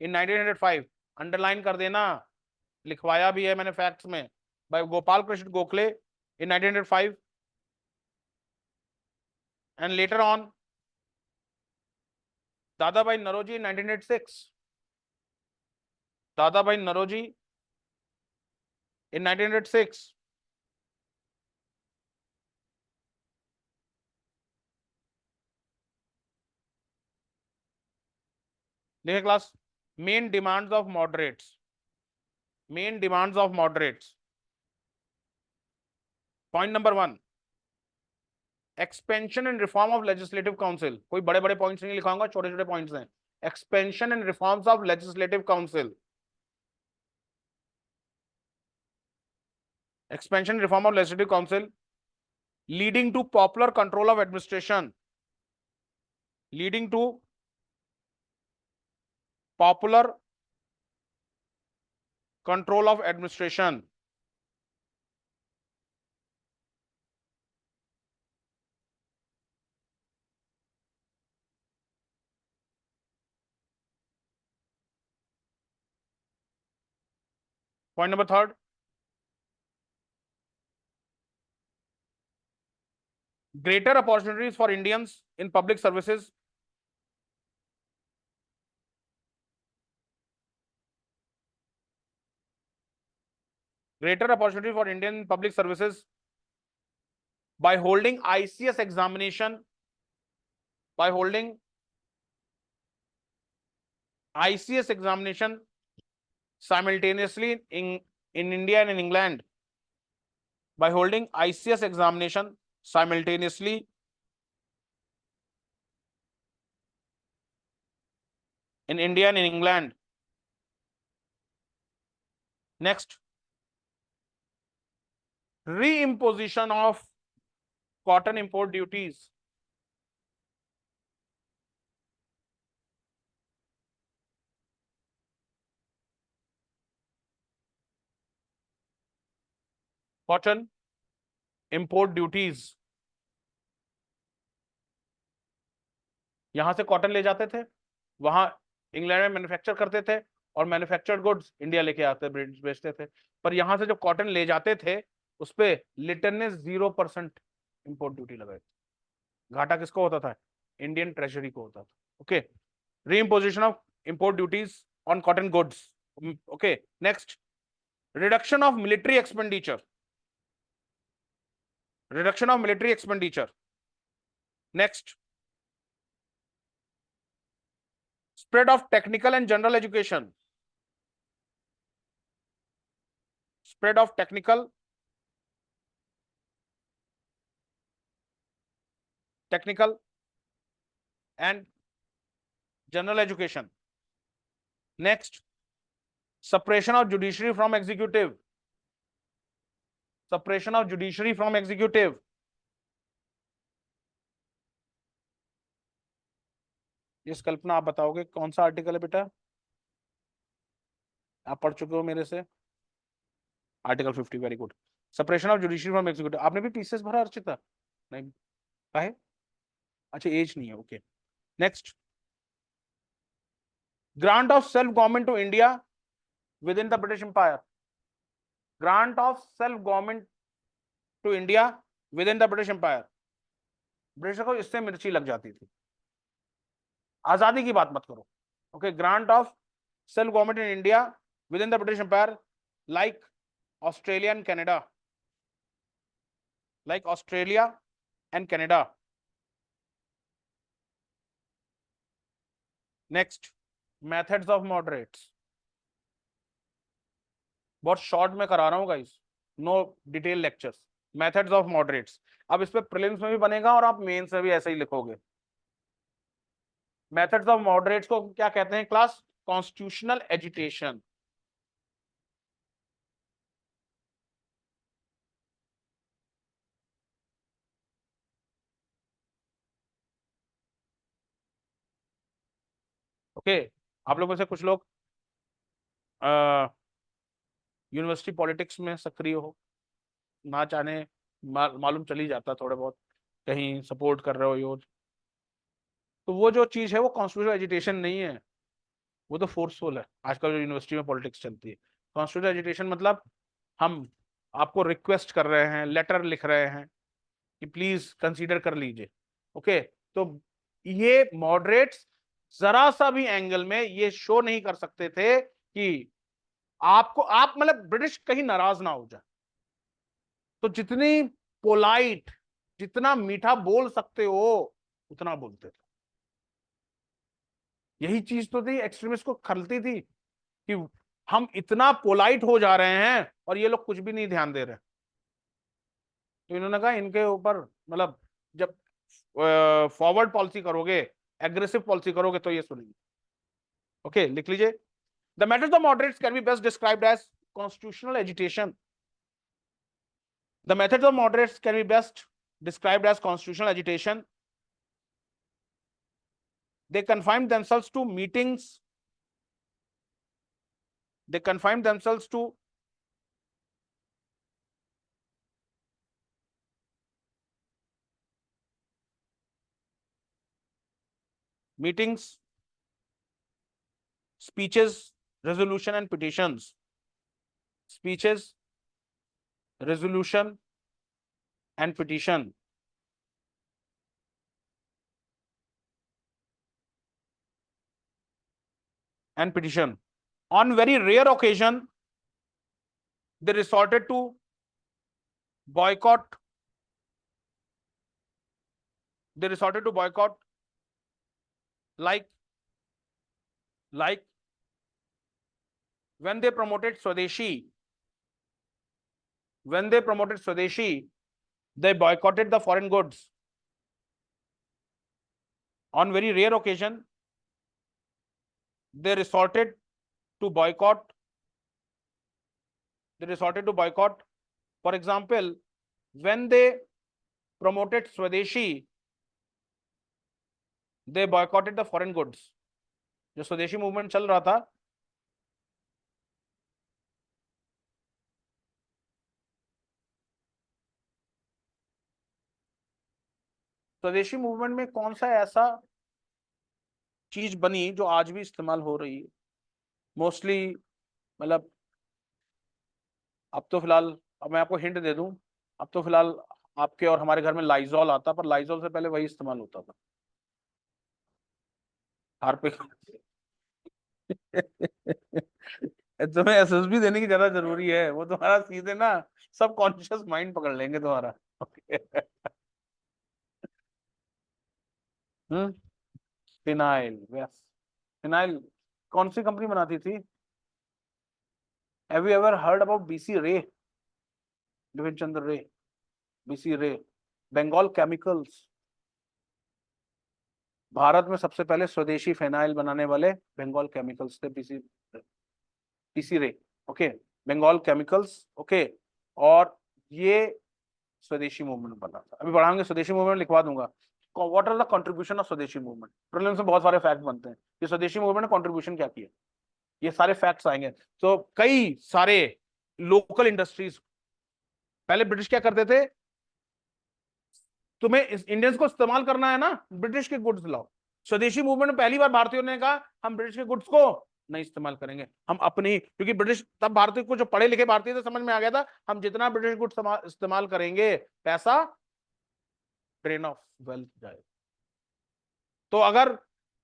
in 1905. Underline कर देना, लिखवाया भी है मैंने फैक्ट्स में. By Gopal Krishna Gokhale in 1905. And later on Dadabhai Naroji in 1986. Dadabhai Naroji in 1986. देखिए class, main demands of moderates. Main demands of moderates. Point number 1, expansion and reform of legislative council. कोई बड़े बड़े पॉइंट्स नहीं लिखाऊंगा, छोटे छोटे पॉइंट्स हैं. Expansion and reforms of legislative council. Expansion reform of legislative council leading to popular control of administration. Leading to popular control of administration. Point number 3, greater opportunities for Indians in public services. Greater opportunity for Indian public services by holding ICS examination. By holding ICS examination simultaneously in India and in England. By holding ICS examination simultaneously in India and in England. Next, reimposition of cotton import duties. Cotton import duties. यहां से कॉटन ले जाते थे, वहां इंग्लैंड में मैन्युफैक्चर करते थे और मैन्युफैक्चर्ड गुड्स इंडिया लेके आते बेचते थे. पर यहां से जो कॉटन ले जाते थे उस पे लिटन ने 0% इंपोर्ट ड्यूटी लगाई. घाटा किसको होता था? इंडियन ट्रेजरी को होता था. Okay, reimposition of import duties on cotton goods. Okay, next, reduction of military expenditure. Reduction of military expenditure. Next, spread of technical and general education. Spread of technical and general education. Next, separation of judiciary from executive. Separation of judiciary from executive. इस कल्पना आप बताओगे कौन सा आर्टिकल है बेटा? आप पढ़ चुके हो मेरे से. Article 50. Very good. Separation of judiciary from executive. आपने भी पीसीएस भरा अर्चिता? नहीं है? अच्छा, एज नहीं है. Okay, next, grant of self government to India within the British empire. Grant of self government to India within the British empire. British को इससे मिर्ची लग जाती थी. आजादी की बात मत करो. Okay, grant of self government in India within the British empire, like Australia and Canada. Like Australia and Canada. Next, methods of moderates. बहुत शॉर्ट में करा रहा हूँ guys, no detail lectures. Methods of moderates. अब इस पे प्रीलिम्स में भी बनेगा और आप मेंस में भी ऐसे ही लिखोगे. मेथड्स ऑफ मॉडरेट्स को क्या कहते हैं क्लास? Constitutional agitation. ओके, आप लोगों से कुछ लोग यूनिवर्सिटी पॉलिटिक्स में सक्रिय हो, ना चाहने मालूम चल ही जाता थोड़े बहुत, कहीं सपोर्ट कर रहे हो यो, तो वो जो चीज है वो कॉन्स्टिट्यूशनल एजिटेशन नहीं है, वो तो फोर्सफुल है। आजकल जो यूनिवर्सिटी में पॉलिटिक्स चलती है, कॉन्स्टिट्यूशनल एजिटेशन मतलब हम आपको रिक्वेस्ट कर रहे हैं, लेटर लिख रहे हैं कि प्लीज कंसीडर कर लीजिए। ओके, तो ये मॉडरेट्स जरा सा भी एंगल में ये शो नहीं कर सकते थे कि आपको, आप मतलब ब्रिटिश कहीं नाराज ना हो जाए, तो जितनी पोलाइट, जितना मीठा बोल सकते हो उतना बोलते थे। यही चीज तो थी एक्सट्रीमिस्ट को खलती थी कि हम इतना पोलाइट हो जा रहे हैं और ये लोग कुछ भी नहीं ध्यान दे रहे। तो इन्होंने कहा इनके ऊपर, मतलब जब फॉरवर्ड पॉलिसी करोगे, एग्रेसिव पॉलिसी करोगे तो ये सुनेंगे। ओके, लिख लीजिए। The method of moderates can be best described as constitutional agitation. The methods of moderates can be best described as constitutional agitation. They confine themselves to meetings. They confine themselves to meetings, speeches, resolution and petitions. Speeches, resolution and petition. And petition. On very rare occasion, they resorted to boycott. They resorted to boycott, like when they promoted Swadeshi. When they promoted Swadeshi, they boycotted the foreign goods. On very rare occasion, they resorted to boycott. They resorted to boycott. For example, when they promoted Swadeshi, they boycotted the foreign goods. जो स्वदेशी मूवमेंट चल रहा था, स्वदेशी मूवमेंट में कौन सा ऐसा चीज बनी जो आज भी इस्तेमाल हो रही है मोस्टली, मतलब अब तो फिलहाल, अब मैं आपको हिंट दे दूं, अब तो फिलहाल आपके और हमारे घर में लाइजॉल आता, पर लाइजॉल से पहले वही इस्तेमाल होता था, हार्पिक। तुम्हें एसएसबी देने की ज्यादा जरूरी है, वो तुम्हारा सीधे ना सब कॉन्शियस माइंड पकड़ लेंगे तुम्हारा। हम्म, फिनाइल, यस, फिनाइल कौन सी कंपनी बनाती थी? Have you ever heard about BC रे? बिपिन चंद्र रे, बीसी रे, बंगाल केमिकल्स। भारत में सबसे पहले स्वदेशी फिनाइल बनाने वाले बंगाल केमिकल्स थे, BC, BC Ray. Okay, Bengal chemicals. Okay, और ये स्वदेशी मूवमेंट बना था। अभी बढ़ाएंगे, स्वदेशी मूवमेंट लिखवा दूंगा। What are the contribution of swadeshi movement? Prelims में बहुत सारे फैक्ट बनते हैं कि स्वदेशी मूवमेंट ने कंट्रीब्यूशन क्या किया, ये सारे फैक्ट्स आएंगे। तो कई सारे लोकल इंडस्ट्रीज, पहले ब्रिटिश क्या करते थे, तुम्हें इंडियंस को इस्तेमाल करना है ना, ब्रिटिश के गुड्स लाओ। स्वदेशी मूवमेंट में पहली बार भारतीयों ने कहा हम ब्रिटिश के गुड्स को नहीं इस्तेमाल करेंगे, हम अपनी, क्योंकि ब्रिटिश, तब भारतीय को जो पढ़े लिखे भारतीय थे समझ में आ गया था हम जितना ब्रिटिश गुड्स इस्तेमाल करेंगे पैसा ड्रेन ऑफ वेल्थ जाए। तो अगर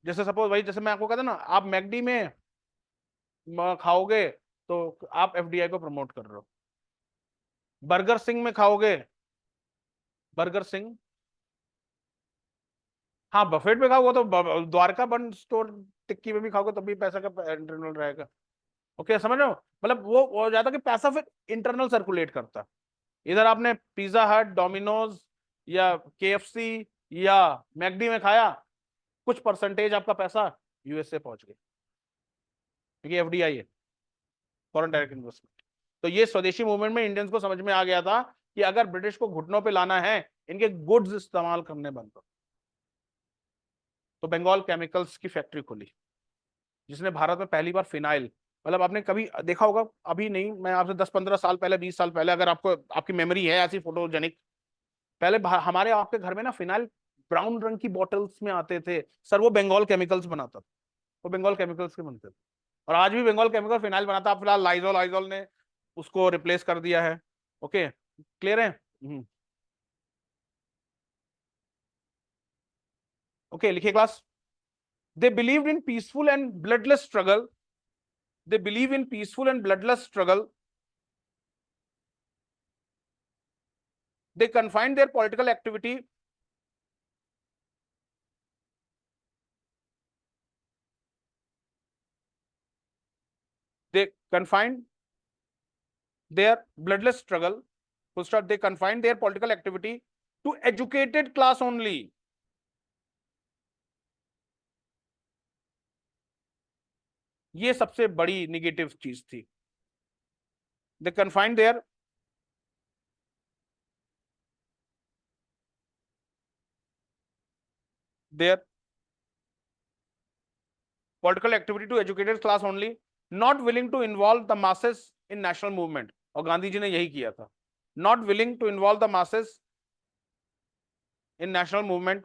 जैसे सपोज भाई, जैसे मैं आपको कहता ना, आप मैकडी में खाओगे तो आप एफडीआई को प्रमोट कर रहे हो। बर्गर सिंह में खाओगे, बर्गर सिंह, हाँ बफेट में खाओगे तो द्वारका बंद स्टोर टिक्की में भी खाओगे तब भी पैसा का इंटरनल रहेगा। ओके, समझ रहे हो? मतलब वो हो जाता कि पैसा फिर इंटरनल सर्कुलेट करता। इधर आपने पिज्जा हट, डोमिनोज या केएफसी या मैकडी में खाया, कुछ परसेंटेज आपका पैसा यूएसए पहुंच गया, क्योंकि एफडीआई है, फॉरेन डायरेक्ट इन्वेस्टमेंट। तो ये स्वदेशी मूवमेंट में इंडियंस को समझ में आ गया था कि अगर ब्रिटिश को घुटनों पे लाना है, इनके गुड्स इस्तेमाल करने बंद करो। तो बंगाल केमिकल्स की फैक्ट्री खुली, जिसने भारत में पहली बार फिनाइल मतलब आपने कभी देखा होगा, अभी नहीं, मैं आपसे 10-15 साल पहले, 20 साल पहले, अगर आपको आपकी मेमोरी है ऐसी फोटोजेनिक, पहले हमारे आपके घर में ना फिनाइल ब्राउन रंग की बॉटल्स में आते थे सर, वो बंगाल केमिकल्स बनाता था, वो बंगाल केमिकल्स के बनते थे। और आज भी बंगाल केमिकल फिनाइल बनाता है, फिलहाल लाइजोल आइजोल ने उसको रिप्लेस कर दिया है। ओके, क्लियर है? ओके, लिखिए class. They believe in peaceful and bloodless struggle, they believe in peaceful and bloodless struggle. They confined their political activity they confined their bloodless struggle, full stop. They confined their political activity to educated class only. ये सबसे बड़ी निगेटिव चीज थी। They confined their political activity to educated class only, not willing to involve the masses in national movement. और गांधी जी ने यही किया था, not willing to involve the masses in national movement,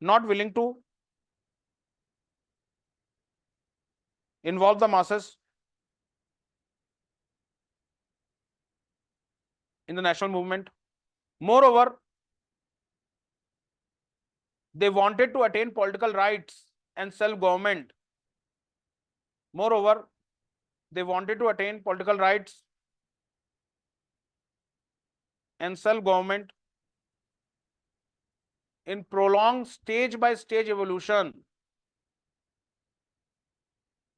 not willing to involve the masses in the national movement. Moreover, they wanted to attain political rights and self-government. Moreover, they wanted to attain political rights and self-government in prolonged stage-by-stage evolution.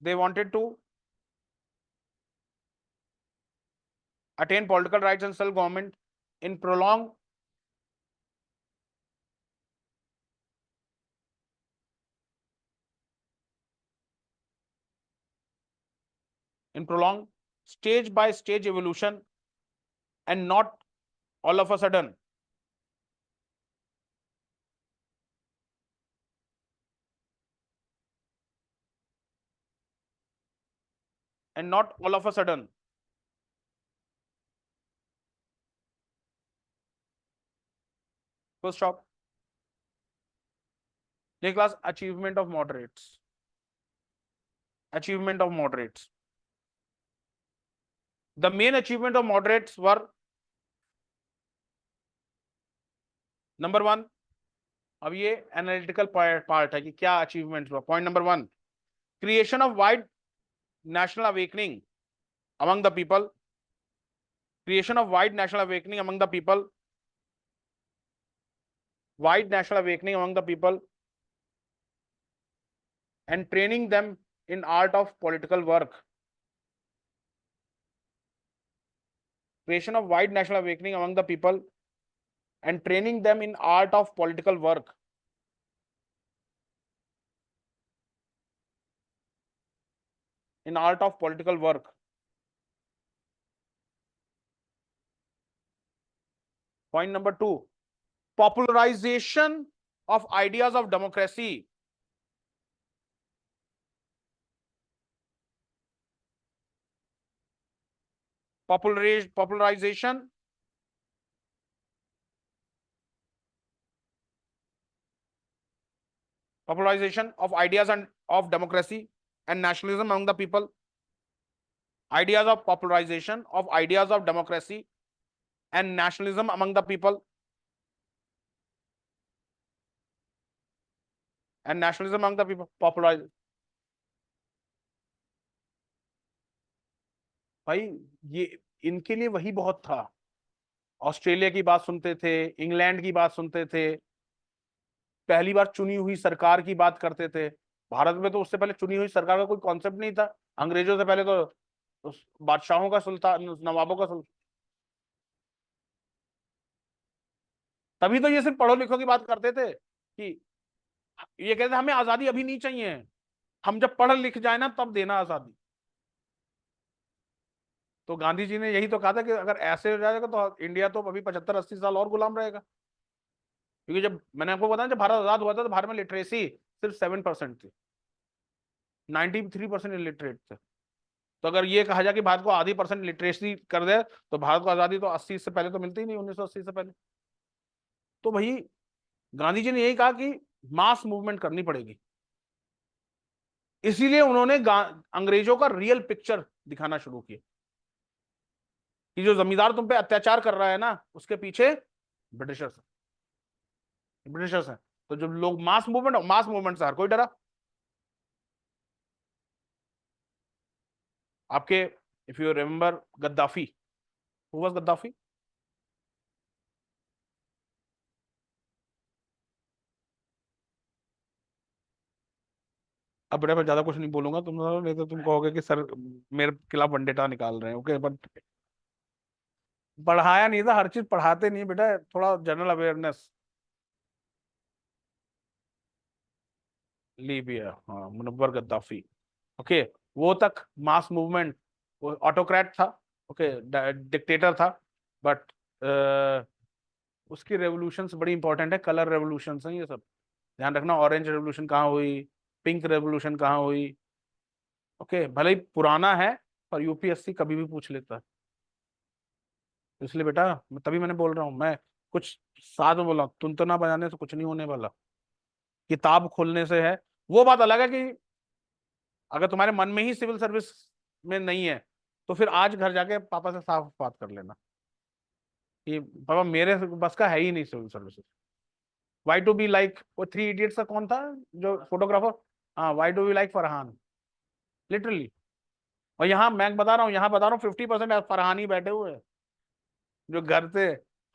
They wanted to attain political rights and self-government in prolonged stage-by-stage evolution, and not all of a sudden. And not all of a sudden. First stop. Next class, achievement of moderates. Achievement of moderates. The main achievement of moderates were, number 1, अब ये एनालिटिकल पार्ट है कि क्या अचीवमेंट हुआ। Point number 1, creation of wide national awakening among the people, creation of wide national awakening among the people, wide national awakening among the people, and training them in art of political work. Creation of wide national awakening among the people and training them in art of political work. In art of political work. Point number 2, popularization of ideas of democracy. Popularization of ideas and of democracy and nationalism among the people. Ideas of popularization of ideas of democracy and nationalism among the people. And nationalism among the people. Popularize. भाई ये इनके लिए वही बहुत था। ऑस्ट्रेलिया की बात सुनते थे, इंग्लैंड की बात सुनते थे, पहली बार चुनी हुई सरकार की बात करते थे। भारत में तो उससे पहले चुनी हुई सरकार का कोई कॉन्सेप्ट नहीं था। अंग्रेजों से पहले तो बादशाहों का सुल्तान, नवाबों का सुल्तान। तभी तो ये सिर्फ पढ़ो लिखो की बात करते थे कि ये कहते हमें आजादी अभी नहीं चाहिए, हम जब पढ़ लिख जाए ना तब देना आजादी। तो गांधी जी ने यही तो कहा था कि अगर ऐसे हो जाएगा तो इंडिया तो अभी 75-80 साल और गुलाम रहेगा। क्योंकि जब मैंने आपको बताया, जब भारत आजाद हुआ था तो भारत में लिटरेसी सिर्फ 7% थी। 93% इलिटरेट थे। तो अगर ये कहा जाए कि भारत को आधी परसेंट लिटरेसी कर दे तो भारत को आजादी तो 80 से पहले तो मिलती ही नहीं, 1980 से पहले। तो भाई गांधी जी ने यही कहा कि मास मूवमेंट करनी पड़ेगी। इसीलिए उन्होंने अंग्रेजों का रियल पिक्चर दिखाना शुरू किया कि जो जमींदार तुम पे अत्याचार कर रहा है ना, उसके पीछे ब्रिटिशर्स ब्रिटिशर्स हैं। तो जब लोग मास मूवमेंट से हर कोई डरा। आपके, if you remember Gaddafi, who was Gaddafi? अब बेटा मैं ज्यादा कुछ नहीं बोलूंगा, तुम नहीं तो तुम कहोगे कि सर मेरे खिलाफ वंडेटा निकाल रहे हैं। ओके, बट पढ़ाया नहीं था, हर चीज पढ़ाते नहीं बेटा, थोड़ा जनरल अवेयरनेस। लीबिया, हाँ, मुनव्वर गद्दाफी। ओके, वो तक मास मूवमेंट, वो ऑटोक्रेट था। ओके, डिक्टेटर था। बट उसकी रेवोल्यूशंस बड़ी इंपॉर्टेंट है, कलर रेवोल्यूशंस हैं ये सब। ध्यान रखना, ऑरेंज रेवोल्यूशन कहाँ हुई, पिंक रेवोल्यूशन कहाँ हुई। ओके, भले ही पुराना है पर यूपीएससी कभी भी पूछ लेता है। इसलिए बेटा तभी मैंने बोल रहा हूँ, मैं कुछ साथ में बोला, तुम तो ना बजाने से कुछ नहीं होने वाला, किताब खोलने से है। वो बात अलग है कि अगर तुम्हारे मन में ही सिविल सर्विस में नहीं है तो फिर आज घर जाके पापा से साफ बात कर लेना कि पापा मेरे बस का है ही नहीं civil service. Why to be like, वो थ्री इडियट्स का कौन था जो फोटोग्राफर? हाँ, why to be like Farhan, literally. और यहाँ मैं बता रहा हूँ, यहाँ बता रहा हूँ 50% फरहान ही बैठे हुए हैं जो घर से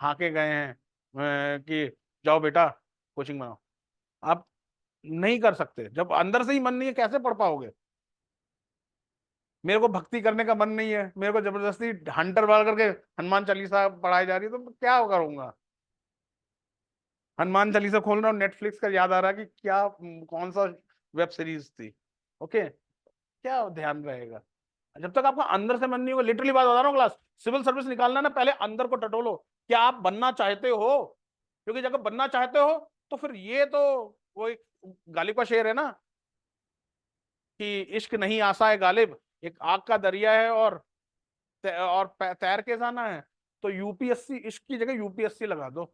हाके गए हैं कि जाओ बेटा कोचिंग बनाओ। आप नहीं कर सकते, जब अंदर से ही मन नहीं है कैसे पढ़ पाओगे? मेरे को भक्ति करने का मन नहीं है, मेरे को जबरदस्ती हंटर वाल करके हनुमान चालीसा पढ़ाई जा रही है, तो मैं क्या करूंगा? हनुमान चालीसा खोल रहा हूँ, नेटफ्लिक्स का याद आ रहा है कि क्या कौन सा वेब सीरीज थी। ओके, क्या ध्यान रहेगा? जब तक आपका अंदर से मन नहीं होगा, लिटरली बात बता रहा हूँ क्लास, सिविल सर्विस निकालना ना, पहले अंदर को टटोलो, क्या आप बनना चाहते हो? क्योंकि जब बनना चाहते हो तो फिर ये तो वो एक गालिब का शेर है ना कि इश्क नहीं आसा है गालिब, एक आग का दरिया है और तैर के जाना है। तो यूपीएससी इश्क की जगह यूपीएससी लगा दो।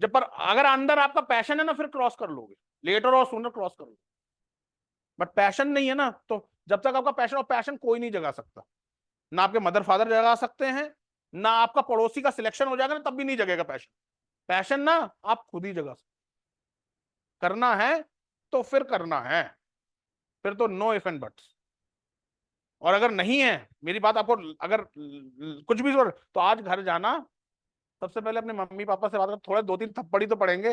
जब पर अगर अंदर आपका पैशन है ना, फिर क्रॉस कर लोगे, लेटर और सूनर क्रॉस कर लोगे। बट पैशन नहीं है ना, तो जब तक आपका पैशन, और पैशन कोई नहीं जगा सकता, ना आपके मदर फादर जगा सकते हैं, ना आपका पड़ोसी का सिलेक्शन हो जाएगा ना तब भी नहीं जगेगा पैशन। पैशन ना आप खुद ही जगा सकते। करना है तो फिर करना है, फिर तो नो इफ एंड बट्स। और अगर नहीं है, मेरी बात आपको अगर कुछ भी जरूरत तो आज घर जाना, सबसे पहले अपने मम्मी पापा से बात कर, थोड़े 2-3 थप्पड़ी तो पड़ेंगे,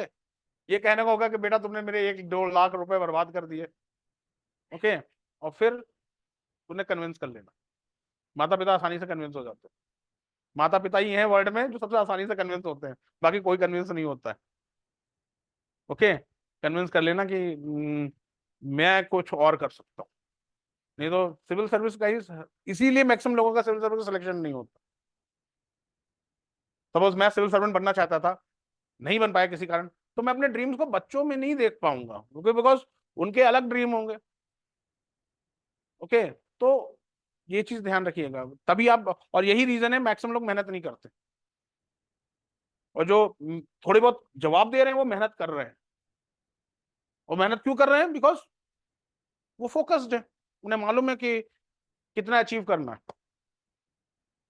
ये कहने को होगा कि बेटा तुमने मेरे 1-2 लाख रुपए बर्बाद कर दिए। ओके, और फिर उन्हें कन्विंस कर लेना। माता पिता आसानी से कन्विंस हो जाते हैं। माता पिता ही हैं वर्ल्ड में जो सबसे आसानी से कन्विंस होते हैं, बाकी कोई कन्विंस नहीं होता है। ओके, कन्विंस कर लेना कि मैं कुछ और कर सकता हूँ। नहीं तो सिविल सर्विस का ही, इसीलिए मैक्सिमम लोगों का सिविल सर्विस सिलेक्शन नहीं होता। सपोज मैं सिविल सर्वेंट बनना चाहता था, नहीं बन पाया किसी कारण, तो मैं अपने ड्रीम्स को बच्चों में नहीं देख पाऊंगा, क्योंकि बिकॉज उनके अलग ड्रीम होंगे। ओके, तो ये चीज ध्यान रखिएगा, तभी आप, और यही रीजन है मैक्सिमम लोग मेहनत नहीं करते, और जो थोड़ी बहुत जवाब दे रहे हैं वो मेहनत कर रहे हैं। और मेहनत क्यों कर रहे हैं? बिकॉज वो फोकस्ड है, उन्हें मालूम है कि कितना अचीव करना है।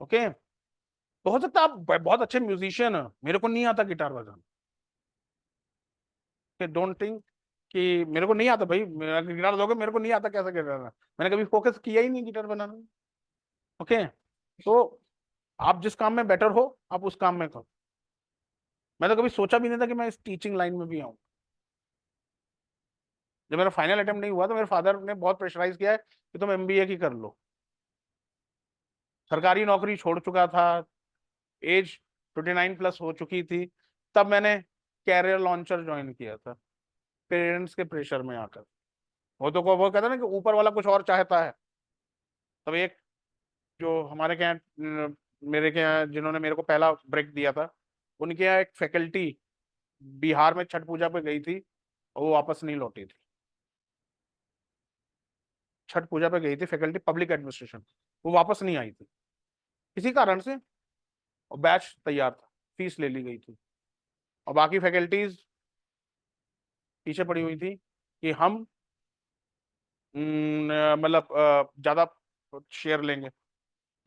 ओके, तो हो सकता है आप बहुत अच्छे म्यूजिशियन है, मेरे को नहीं आता गिटार बजाना। डोंट थिंक कि मेरे को नहीं आता, भाई मेरा गिटार दोगे, मेरे को नहीं आता कैसे गिटार बजाना, मैंने कभी फोकस किया ही नहीं गिटार बनाने में। ओके, तो आप जिस काम में बेटर हो आप उस काम में करो। मैं तो कभी सोचा भी नहीं था कि मैं इस टीचिंग लाइन में भी आऊँ। जब मेरा फाइनल अटेम्प्ट नहीं हुआ तो मेरे फादर ने बहुत प्रेशराइज किया है कि तुम एमबीए की कर लो। सरकारी नौकरी छोड़ चुका था, एज 29+ हो चुकी थी, तब मैंने कैरियर लॉन्चर ज्वाइन किया था, पेरेंट्स के प्रेशर में आकर। वो कहता है ना कि ऊपर वाला कुछ और चाहता है। तब एक जो हमारे के यहाँ, मेरे के यहाँ जिन्होंने मेरे को पहला ब्रेक दिया था, उनके यहाँ एक फैकल्टी बिहार में छठ पूजा पे गई थी और वो वापस नहीं लौटी थी। छठ पूजा पे गई थी फैकल्टी पब्लिक एडमिनिस्ट्रेशन, वो वापस नहीं आई थी किसी कारण से, और बैच तैयार था, फीस ले ली गई थी, और बाकी फैकल्टीज पीछे पड़ी हुई थी कि हम मतलब ज्यादा शेयर लेंगे।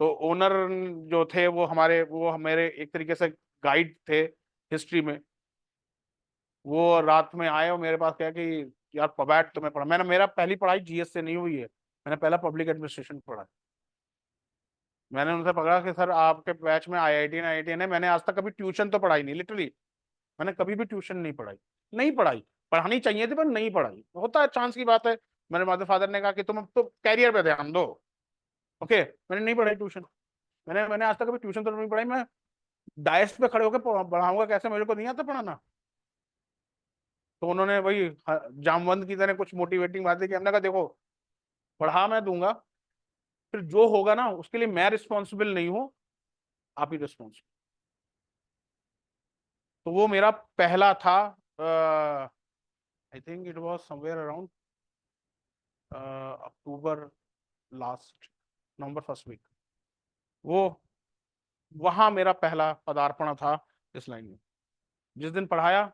तो ओनर जो थे वो हमारे एक तरीके से गाइड थे हिस्ट्री में। वो रात में आए और मेरे पास कहा कि यार पबैट तुम्हें पढ़ा, मेरा पहली पढ़ाई जीएस से नहीं हुई है, मैंने पहला पब्लिक एडमिनिस्ट्रेशन पढ़ा है। मैंने उनसे पकड़ा कि सर आपके बैच में आईआईटी है, मैंने आज तक कभी ट्यूशन तो पढ़ाई नहीं, लिटरली मैंने कभी भी ट्यूशन नहीं पढ़ाई, नहीं पढ़ाई, पढ़ानी चाहिए थी पर नहीं पढ़ाई, होता है चांस की बात है। मेरे मदर फादर ने कहा कि तुम अब तो कैरियर पे ध्यान दो, ओके, मैंने नहीं पढ़ाई ट्यूशन। मैंने मैंने आज तक कभी ट्यूशन तो नहीं पढ़ाई, मैं डायस पे खड़े होकर पढ़ाऊंगा कैसे, मेरे को नहीं आता पढ़ाना। तो उन्होंने वही जामवंत की तरह कुछ मोटिवेटिंग बातें की, हमने कहा देखो पढ़ा मैं दूंगा, फिर जो होगा ना उसके लिए मैं रिस्पॉन्सिबल नहीं हूं, आप ही रिस्पॉन्सिबल। तो वो मेरा पहला था, I think it was somewhere around October last, November first week, वो वहां मेरा पहला पदार्पण था इस लाइन में। जिस दिन पढ़ाया,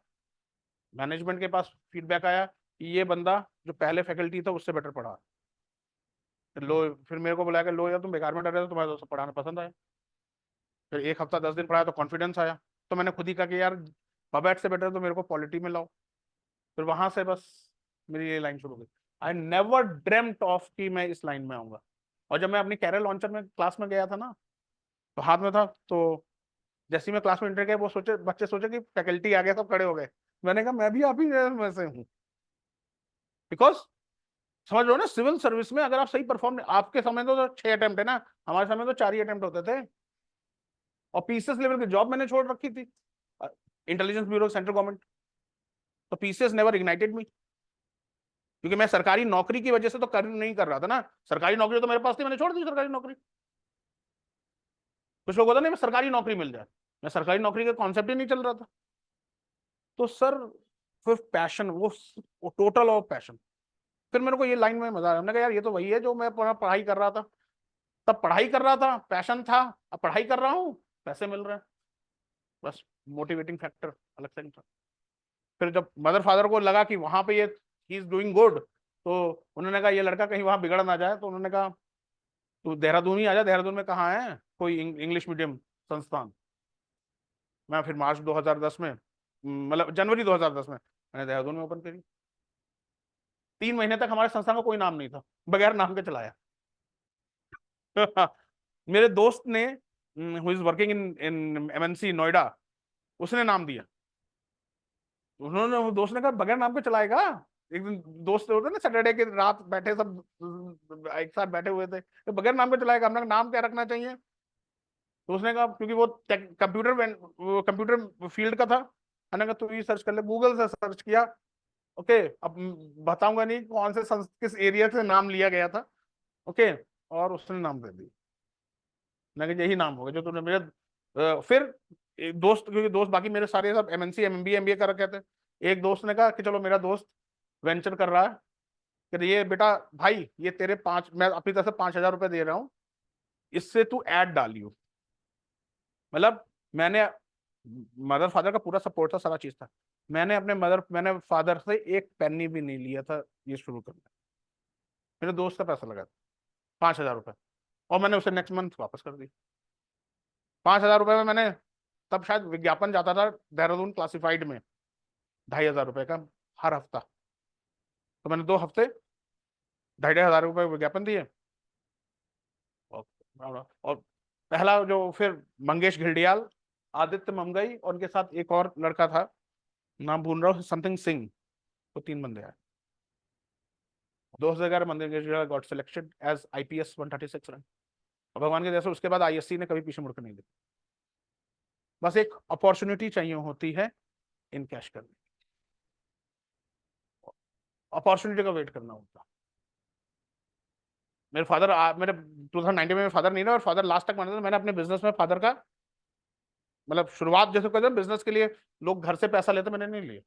मैनेजमेंट के पास फीडबैक आया कि ये बंदा जो पहले फैकल्टी था उससे बेटर पढ़ा। फिर लो, फिर मेरे को बुलाया कि लो यार तुम बेकार में डर रहे हो, तुम्हारे दोस्त पढ़ाना पसंद आया। फिर एक हफ्ता 10 दिन पढ़ाया तो कॉन्फिडेंस आया, तो मैंने खुद ही कहा कि यार पबैट से बेटर तो मेरे को पॉलिटी में लाओ। फिर वहां से बस मेरी ये लाइन शुरू हो गई। आई नेवर ड्रेम्ट ऑफ कि मैं इस लाइन में आऊंगा। और जब मैं अपनी कैरियर लॉन्चर में क्लास में गया था ना, तो हाथ में था, तो जैसे ही मैं क्लास में एंटर किया वो बच्चे सोचे कि फैकल्टी आ गया, सब खड़े हो गए। मैंने कहा मैं भी आप ही में से हूँ, बिकॉज समझ लो ना, सिविल सर्विस में अगर आप सही परफॉर्म, आपके समय तो 6 अटेम्प्ट है ना, हमारे समय तो 4 ही अटेम्प्ट होते थे, और पीसीएस लेवल की जॉब मैंने छोड़ रखी थी, इंटेलिजेंस ब्यूरो सेंट्रल गवर्नमेंट। तो पीसीएस नेवर इग्नाइटेड मी, क्योंकि मैं सरकारी नौकरी की वजह से तो नहीं कर रहा था ना, सरकारी नौकरी तो मेरे पास थी, मैंने छोड़ दी सरकारी नौकरी। कुछ लोग होता नहीं मैं सरकारी नौकरी मिल जाए, मैं सरकारी नौकरी का कॉन्सेप्ट ही नहीं चल रहा था। तो सर फिर पैशन, वो टोटल ऑफ पैशन। फिर मेरे को ये लाइन में मजा आया, हमने कहा यार ये तो वही है जो मैं पढ़ाई कर रहा था, तब पढ़ाई कर रहा था, पैशन था, अब पढ़ाई कर रहा हूँ, पैसे मिल रहे हैं, बस मोटिवेटिंग फैक्टर अलग से नहीं था। फिर जब मदर फादर को लगा कि वहां पे ये ही इज डूइंग गुड, तो उन्होंने कहा ये लड़का कहीं वहां बिगड़ ना जाए, तो उन्होंने कहा तू देहरादून ही आ जा, देहरादून में कहाँ है कोई इंग्लिश मीडियम संस्थान। मैं फिर मार्च 2010 में, मतलब जनवरी 2010 में मैंने देहरादून में ओपन करी। 3 महीने तक हमारे संस्थान का कोई नाम नहीं था, बगैर नाम के चलाया। मेरे दोस्त ने, who is working in in MNC Noida, उसने नाम दिया। उन्होंने, वो दोस्त ने कहा बगैर नाम के चलाएगा। एक दिन दोस्त होते ना सैटरडे की रात बैठे सब एक साथ बैठे हुए थे, तो बगैर नाम के चलाएगा, हमने कहा नाम क्या रखना चाहिए। तो उसने कहा क्योंकि वो कंप्यूटर फील्ड का था, मैंने कहा तू ही सर्च कर ले, गूगल से सर्च किया, ओके। अब बताऊंगा नहीं कौन से किस एरिया से नाम लिया गया था, ओके, और उसने नाम दे दिया। मैंने कहा यही नाम होगा जो तूने मेरे फिर एक दोस्त, क्योंकि दोस्त बाकी मेरे सारे सब एमएनसी एमबीए कर रखे थे, एक दोस्त ने कहा कि चलो मेरा दोस्त वेंचर कर रहा है, कि ये बेटा भाई ये तेरे 5, मैं अपनी तरफ से 5,000 रुपए दे रहा हूँ, इससे तू ऐड डालियो। मतलब मैंने, मदर फादर का पूरा सपोर्ट था, सारा चीज था, मैंने फादर से एक पेनी भी नहीं लिया था ये शुरू करना। मेरे दोस्त का पैसा लगा था 5,000 रुपए, और मैंने उसे नेक्स्ट मंथ वापस कर दी। 5,000 रुपए में मैंने, तब शायद विज्ञापन जाता था देहरादून क्लासिफाइड में 2,500 रुपए का हर हफ्ता, तो मैंने 2 हफ्ते 2,500 रुपए विज्ञापन दिए। और पहला जो फिर मंगेश घिल्डियाल, आदित्य ममगई, और उनके साथ एक और लड़का था, नाम भूल रहा हूँ, समथिंग सिंह, तो 3 बंदे आए। 2011 Mandir Ghildiyal got selected as IPS 136 rank, और भगवान के जैसे उसके बाद आईएससी ने कभी पीछे मुड़कर नहीं देखा। बस एक अपॉर्चुनिटी चाहिए होती है इन कैश करने, अपॉर्चुनिटी का वेट करना होता। मेरे फादर मेरे 2019 में मेरे फादर नहीं रहे, और फादर लास्ट तक मानते थे। मैंने अपने बिजनेस में फादर का, मतलब शुरुआत जैसे कहते हैं बिजनेस के लिए लोग घर से पैसा लेते, मैंने नहीं लिया।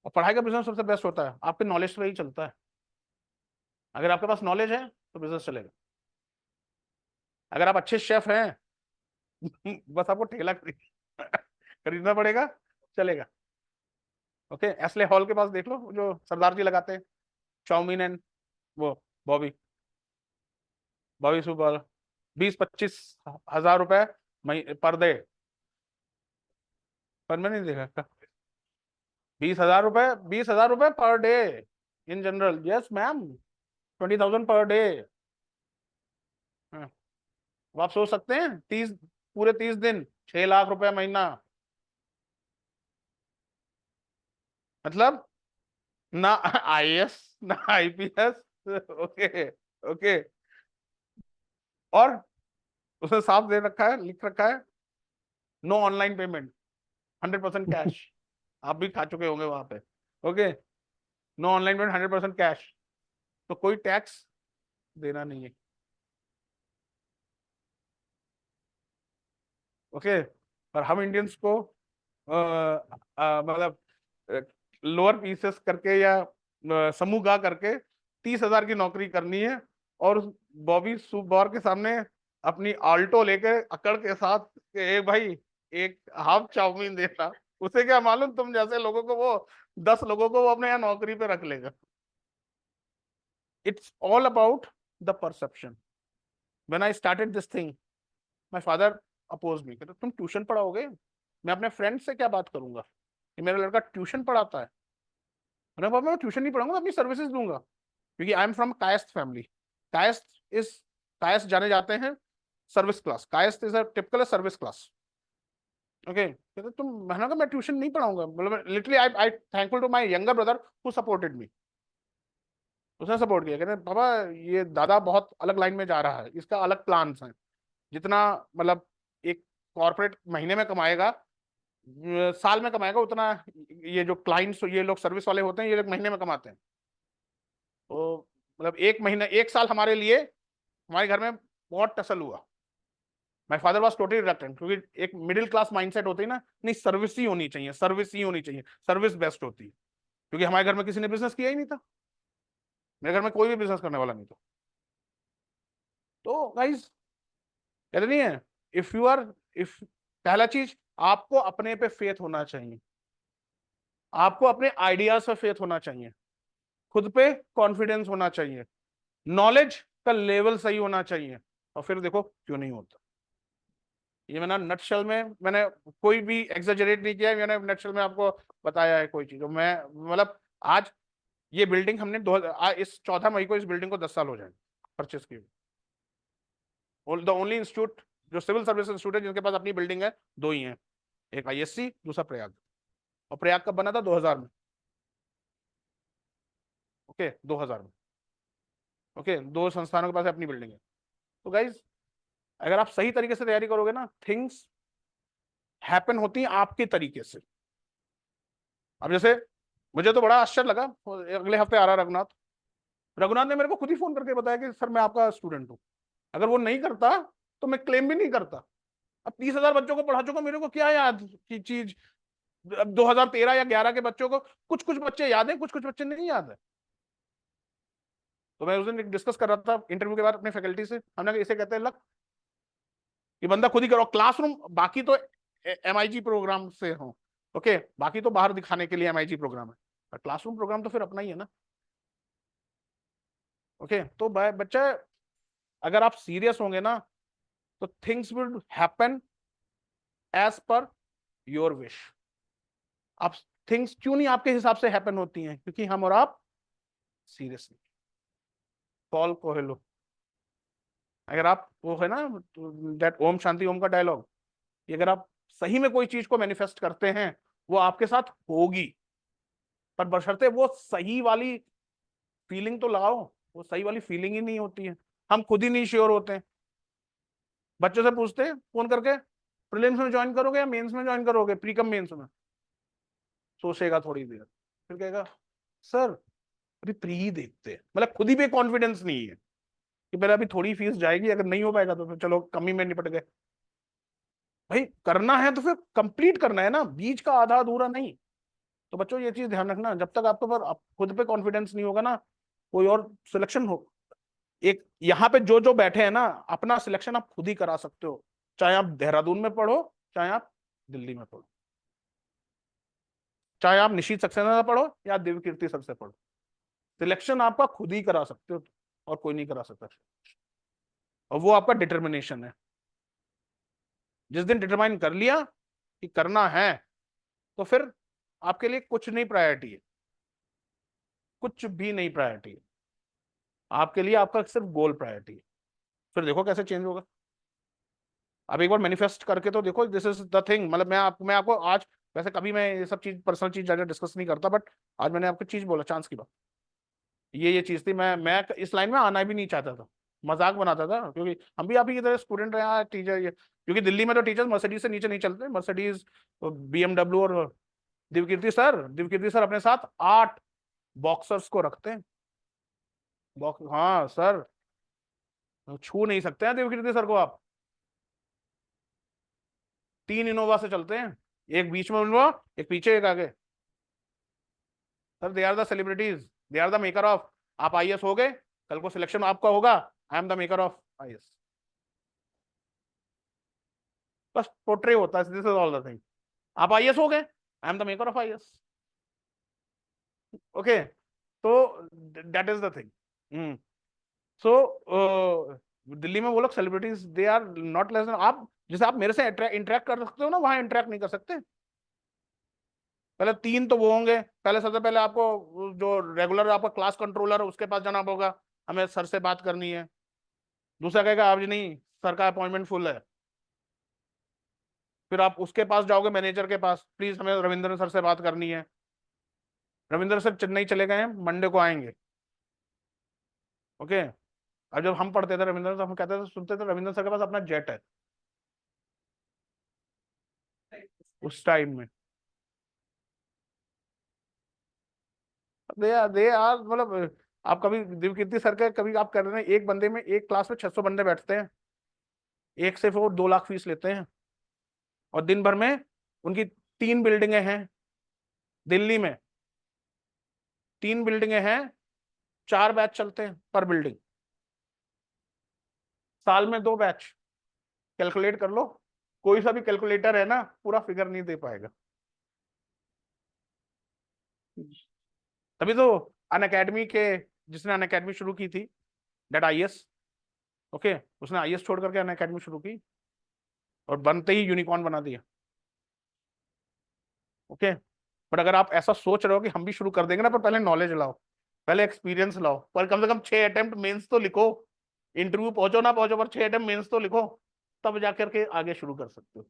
और पढ़ाई का बिजनेस सबसे बेस्ट होता है, आपके नॉलेज से ही चलता है। अगर आपके पास नॉलेज है तो बिजनेस चलेगा। अगर आप अच्छे शेफ हैं बस आपको ठेला खरीदना पड़ेगा, चलेगा। ओके, एस्ले हॉल के पास देख लो, जो सरदार जी लगाते हैं, चाउमीन एंड वो बॉबी, बॉबी सुपर, 20-25 हजार रुपए पर डे। पर मैं नहीं देखा। 20 हजार रुपए, 20 हजार रुपए per day in general, yes ma'am, 20,000 per day. अब आप सोच सकते हैं, 30 पूरे 30 दिन, 6 लाख रुपए महीना, मतलब ना आईएएस ना आईपीएस। Okay, okay. और उसने साफ दे रखा है, लिख रखा है, नो ऑनलाइन पेमेंट, 100% कैश। आप भी खा चुके होंगे वहां पे। Okay, no online payment, 100% cash. तो कोई टैक्स देना नहीं है। ओके, और हम इंडियंस को मतलब लोअर पीसेस करके या समूह गा करके 30 हजार की नौकरी करनी है, और उस बॉबी सुबौर के सामने अपनी आल्टो लेके अकड़ के साथ कि, एक भाई एक हाफ चाउमीन देना। उसे क्या मालूम, तुम जैसे लोगों को वो 10 लोगों को वो अपने यहाँ नौकरी पे रख लेगा। It's all about the perception. When I started this thing, my father oppose me, कहते तुम ट्यूशन पढ़ाओगे, मैं अपने फ्रेंड से क्या बात करूंगा कि मेरा लड़का ट्यूशन पढ़ाता है। मैंने कहा, मैं ट्यूशन नहीं पढ़ाऊंगा, अपनी सर्विसेज दूंगा, क्योंकि I am from Kayastha family. Kayastha is, Kayastha जाने जाते हैं service class, Kayastha is a typical service class. Okay, कहते तुम, मैंने कहा मैं ट्यूशन नहीं पढ़ाऊंगा, मतलब literally I I thankful to my younger brother who supported me. उसने सपोर्ट किया, कहते बाबा ये दादा बहुत अलग लाइन में जा रहा है, इसका अलग प्लान्स हैं। जितना मतलब एक कॉर्पोरेट महीने में कमाएगा, साल में कमाएगा उतना, ये जो क्लाइंट्स, ये लोग सर्विस वाले होते हैं, ये लोग महीने में कमाते हैं। तो मतलब एक महीना, एक साल हमारे लिए, हमारे घर में बहुत टसल हुआ। My father was totally reluctant, क्योंकि एक मिडिल क्लास माइंडसेट होती है ना, नहीं सर्विस ही होनी चाहिए, सर्विस ही होनी चाहिए, सर्विस बेस्ट होती है। क्योंकि हमारे घर में किसी ने बिजनेस किया ही नहीं था, मेरे घर में कोई भी बिजनेस करने वाला नहीं था। तो गाइस, कहते नहीं है, इफ यू आर, इफ, पहला चीज, आपको अपने पे फेथ होना चाहिए, आपको अपने आइडियाज पे फेथ होना चाहिए, खुद पे कॉन्फिडेंस होना चाहिए, नॉलेज का लेवल सही होना चाहिए, और फिर देखो क्यों नहीं होता। ये मैंने नटशल में, मैंने कोई भी एग्जेजरेट नहीं किया है, मैंने नटशल में आपको बताया है कोई चीज। मैं मतलब आज ये बिल्डिंग हमने इस 14 मई को इस बिल्डिंग को 10 साल हो जाएंगे परचेस किए। द ओनली इंस्टीट्यूट जो सिविल सर्विस इंस्टीट्यूट है जिनके पास अपनी बिल्डिंग है, दो ही हैं, एक आईएससी, दूसरा प्रयाग। और प्रयाग कब बना था? 2000 में। ओके, 2000 में। ओके, दो संस्थानों के पास अपनी बिल्डिंग है। तो गाइज, अगर आप सही तरीके से तैयारी करोगे ना, थिंग्स हैपन होती हैं आपके तरीके से। अब जैसे मुझे तो बड़ा आश्चर्य लगा, अगले हफ्ते आ रहा रघुनाथ, रघुनाथ ने मेरे को खुद ही फोन करके बताया कि सर मैं आपका स्टूडेंट हूँ। अगर वो नहीं करता तो मैं क्लेम भी नहीं करता। अब 30 हजार बच्चों को पढ़ा चुका, मेरे को क्या याद की चीज, अब 2013 या 11 के बच्चों को कुछ कुछ बच्चे याद है, कुछ कुछ बच्चे नहीं याद है। तो मैं उस दिन डिस्कस कर रहा था इंटरव्यू के बाद अपने फैकल्टी से, हमने कहा इसे कहते हैं लक। ये बंदा खुद ही करो क्लासरूम, बाकी तो एमआईजी प्रोग्राम से हो, ओके, बाकी तो बाहर दिखाने के लिए एमआईजी प्रोग्राम है, पर क्लासरूम प्रोग्राम तो फिर अपना ही है ना। ओके, तो बच्चा, अगर आप सीरियस होंगे ना, तो things will happen as per your wish. आप, थिंग्स क्यों नहीं आपके हिसाब से हैपन होती हैं? क्योंकि हम और आप सीरियस नहीं। पॉल कोहेलो, अगर आप, वो है ना दैट ओम शांति ओम का डायलॉग, अगर आप सही में कोई चीज को मैनिफेस्ट करते हैं, वो आपके साथ होगी, पर बशर्ते वो सही वाली फीलिंग तो लाओ। वो सही वाली फीलिंग ही नहीं होती है, हम खुद ही नहीं श्योर होते हैं। बच्चों से पूछते हैं फोन करके, प्रीलिम्स में ज्वाइन करोगे या मेंस में ज्वाइन करोगे, प्रीकम मेंस में? सोचेगा थोड़ी देर, फिर कहेगा सर अभी प्री ही देखते हैं, मतलब खुद ही पे कॉन्फिडेंस नहीं है कि मेरा अभी थोड़ी फीस जाएगी, अगर नहीं हो पाएगा तो फिर चलो कमी में निपट गए। भाई करना है तो फिर कंप्लीट करना है ना, बीच का आधा अधूरा नहीं। तो बच्चों ये चीज ध्यान रखना, जब तक आपको पर खुद पे कॉन्फिडेंस नहीं होगा ना, कोई और सिलेक्शन हो। एक यहाँ पे जो जो बैठे हैं ना, अपना सिलेक्शन आप खुद ही करा सकते हो, चाहे आप देहरादून में पढ़ो, चाहे आप दिल्ली में पढ़ो, चाहे आप निशीत सक्सेना से पढ़ो या दिव्यकीर्ति सर से पढ़ो, सिलेक्शन आपका खुद ही करा सकते हो, और कोई नहीं करा सकता। और वो आपका डिटर्मिनेशन है। जिस दिन डिटरमाइन कर लिया कि करना है, तो फिर आपके लिए कुछ नहीं प्रायोरिटी है, कुछ भी नहीं प्रायोरिटी है आपके लिए, आपका सिर्फ गोल प्रायोरिटी है। फिर देखो कैसे चेंज होगा। आप एक बार मैनिफेस्ट करके तो देखो, दिस इज द थिंग। मतलब मैं आपको आज, वैसे कभी मैं ये सब चीज पर्सनल चीज ज्यादा डिस्कस नहीं करता, बट आज मैंने आपको चीज बोला, चांस की बात, ये चीज थी। मैं इस लाइन में आना भी नहीं चाहता था, मजाक बनाता था, क्योंकि हम भी आप ही की तरह स्टूडेंट रहे हैं टीचर ये, क्योंकि दिल्ली में तो टीचर्स मर्सिडीज से नीचे नहीं चलते, मर्सिडीज, BMW। और दिव्यकीर्ति सर अपने साथ 8 बॉक्सर्स को रखते हैं। बॉक्स, हाँ सर, छू नहीं सकते हैं दिव्यकीर्ति सर को आप। 3 इनोवा से चलते हैं, एक बीच में इनोवा, एक पीछे, एक आगे। Sir they are the celebrities, they are the maker of. आप IAS हो गए, कल को सिलेक्शन आपका होगा, I am the maker of IAS। बस पोर्ट्रे होता है, this is all the thing. आप IAS हो गए, I am the maker of IAS। Okay, तो that is the thing. So Delhi में वो लोग celebrities, they are not less than आप। जैसे आप मेरे से इंटरेक्ट कर सकते हो ना, वहां इंटरेक्ट नहीं कर सकते। पहले 3 तो वो होंगे, पहले सबसे पहले आपको जो रेगुलर आपका क्लास कंट्रोलर है उसके पास जाना होगा, हमें सर से बात करनी है। दूसरा कहेगा आप जी नहीं, सर का अपॉइंटमेंट फुल है। फिर आप उसके पास जाओगे, मैनेजर के पास, प्लीज हमें रविंद्र सर से बात करनी है। रविंद्र सर चेन्नई चले गए हैं, मंडे को आएंगे। ओके। अब जब हम पढ़ते थे रविंद्र सर, हम कहते थे, सुनते थे रविंद्र सर के पास अपना जेट है उस टाइम में। दे आर मतलब, आप कभी दिव्यकीर्ति सर के कभी आप कर रहे हैं, एक बंदे में, एक क्लास में 600 बंदे बैठते हैं, एक से वो 2 लाख फीस लेते हैं, और दिन भर में उनकी 3 बिल्डिंगें हैं दिल्ली में, 3 बिल्डिंगें हैं, 4 बैच चलते हैं पर बिल्डिंग, साल में 2 बैच। कैलकुलेट कर लो, कोई सा भी कैलकुलेटर है ना, पूरा फिगर नहीं दे पाएगा। तभी तो अन अकेडमी के, जिसने अन अकेडमी शुरू की थी, डेट IAS, ओके, उसने IAS छोड़ करके अन अकेडमी शुरू की, और बनते ही यूनिकॉर्न बना दिया। ओके। बट अगर आप ऐसा सोच रहे हो कि हम भी शुरू कर देंगे ना, पर पहले नॉलेज लाओ, पहले एक्सपीरियंस लाओ, पर कम से कम 6 अटेम्प्ट मेंस तो लिखो। इंटरव्यू पहुंचो ना पहुंचो, पर 6 अटेम्प्ट मेंस तो लिखो, तब जाकर के आगे शुरू कर सकते हो।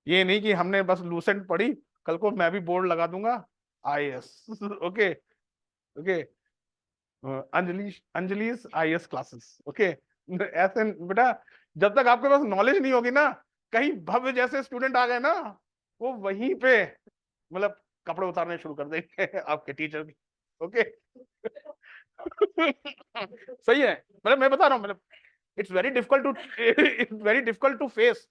ये नहीं कि हमने बस लूसेंट पढ़ी, कल को मैं भी बोर्ड लगा दूंगा IAS। Okay. Okay. Anjali Anjali's IAS classes. Okay. ऐसे बेटा, जब तक आपके पास नॉलेज नहीं होगी ना, कहीं भव्य जैसे स्टूडेंट आ गए ना, वो वहीं पे मतलब कपड़े उतारने शुरू कर देंगे आपके टीचर की। ओके। सही है, मतलब मैं बता रहा हूँ, मतलब it's very difficult to, it's very difficult to face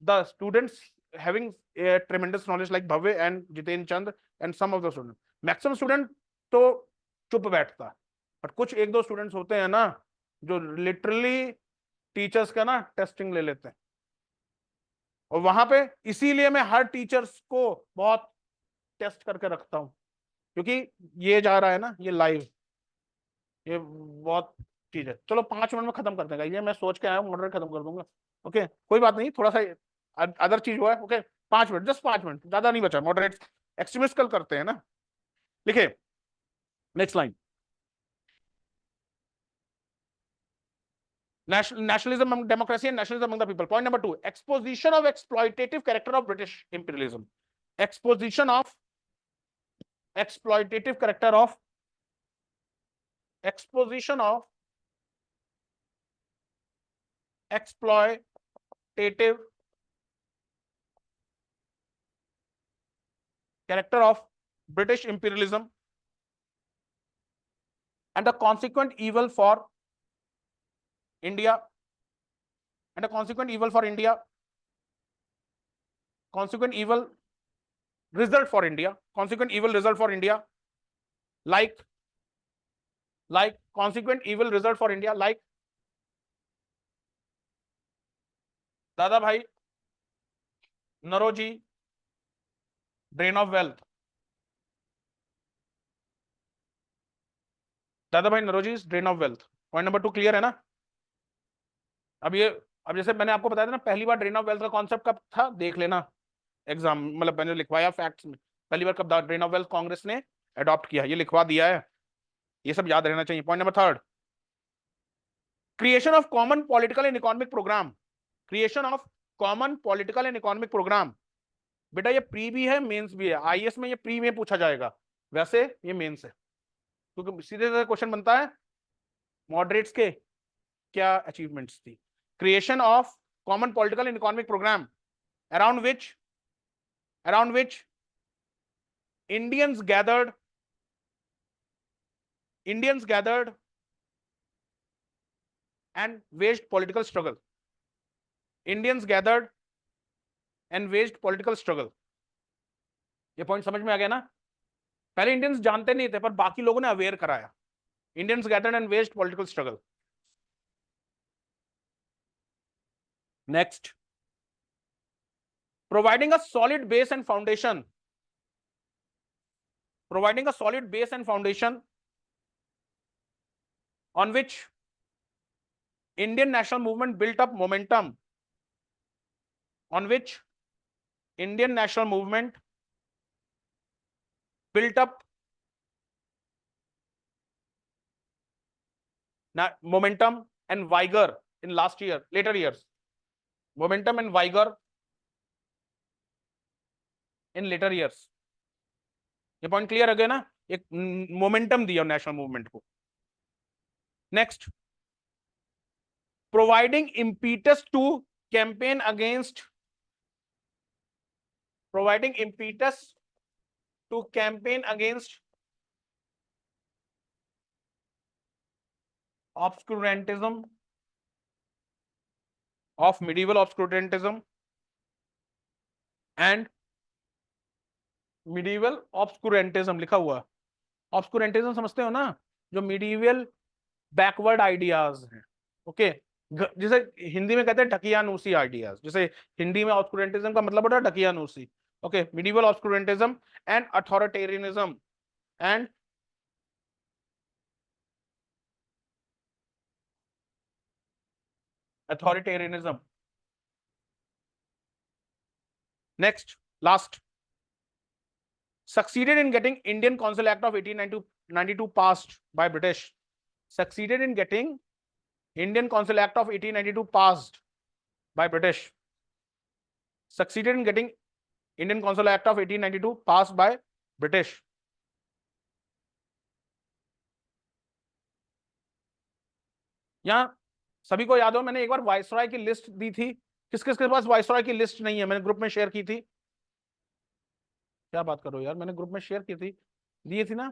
the students having tremendous knowledge like Bhavya and Jiten Chand and some of the student. Maximum student तो चुप बैठता है, बट कुछ 1-2 स्टूडेंट्स होते हैं ना, जो लिटरली टीचर्स का ना टेस्टिंग ले लेते हैं। और वहां पे इसीलिए मैं हर टीचर्स को बहुत टेस्ट करके रखता हूं, क्योंकि ये जा रहा है ना, ये लाइव, ये बहुत चीज है। चलो 5 मिनट में खत्म कर देगा, ये मैं सोच के आया हूँ, मॉडरेट खत्म कर दूंगा। ओके, कोई बात नहीं, थोड़ा सा अदर चीज हुआ है। ओके, 5 मिनट, जस्ट 5 मिनट, ज्यादा नहीं बचा। मॉडरेट एक्सट्रीमिस्ट कल करते हैं ना। लिखे next line. Nationalism among democracy and nationalism among the people. Point number 2, exposition of exploitative character of British imperialism. Exposition of exploitative character of exposition of exploitative character of British imperialism and the consequent evil for India, and a consequent evil for India, consequent evil result for India, consequent evil result for India, like like consequent evil result for India, like दादा भाई नरोजी, ड्रेन ऑफ वेल्थ, दादा भाई Naoroji drain of wealth. Point number 2 clear है ना? अब ये, अब जैसे मैंने आपको बताया था ना, पहली बार ड्रेन ऑफ वेल्थ का कॉन्सेप्ट कब था देख लेना एग्जाम, मतलब मैंने लिखवाया फैक्ट्स में, पहली बार कब ड्रेन ऑफ वेल्थ कांग्रेस ने अडॉप्ट किया, ये लिखवा दिया है, ये सब याद रहना चाहिए। Point number 3, creation of common political and economic programme, creation of common political and economic programme. बेटा ये प्री भी है, मेंस भी है, आईएएस में ये प्री में पूछा जाएगा, वैसे ये मेंस है, क्योंकि सीधे सीधे क्वेश्चन बनता है मॉडरेट्स के क्या अचीवमेंट्स थी। Creation of common political and economic programme around which Indians gathered and waged political struggle. Indians gathered and waged political struggle. ये पॉइंट समझ में आ गया ना? पहले इंडियंस जानते नहीं थे, पर बाकी लोगों ने अवेयर कराया। Indians gathered and waged political struggle. Next, providing a solid base and foundation, providing a solid base and foundation on which Indian national movement built up momentum, on which Indian national movement built up momentum and vigor in later years, momentum and vigor in later years। ये पॉइंट क्लियर हो गया ना? एक मोमेंटम दिया नेशनल मूवमेंट को। Next, providing impetus to campaign against, providing impetus to campaign against obscurantism of medieval obscurantism and medieval obscurantism लिखा हुआ। obscurantism समझते हो ना, जो medieval बैकवर्ड आइडियाज हैं, ओके, जिसे हिंदी में कहते हैं ढकियानूसी आइडियाज, जैसे हिंदी में ऑब्सक्यूरेंटिज्म का मतलब होता है ढकियानूसी, okay, medieval obscurantism and authoritarianism and authoritarianism. Next, last, succeeded in getting Indian Council Act of 1892 passed by British, succeeded in getting Indian Council Act of 1892 passed by British, succeeded in getting Indian Council Act of 1892 passed by British। यहां सभी को याद हो मैंने एक बार वायसराय की लिस्ट दी थी, किस किस के पास वायसराय की लिस्ट नहीं है? मैंने ग्रुप में शेयर की थी। क्या बात करो यार, मैंने ग्रुप में शेयर की थी, दी थी ना?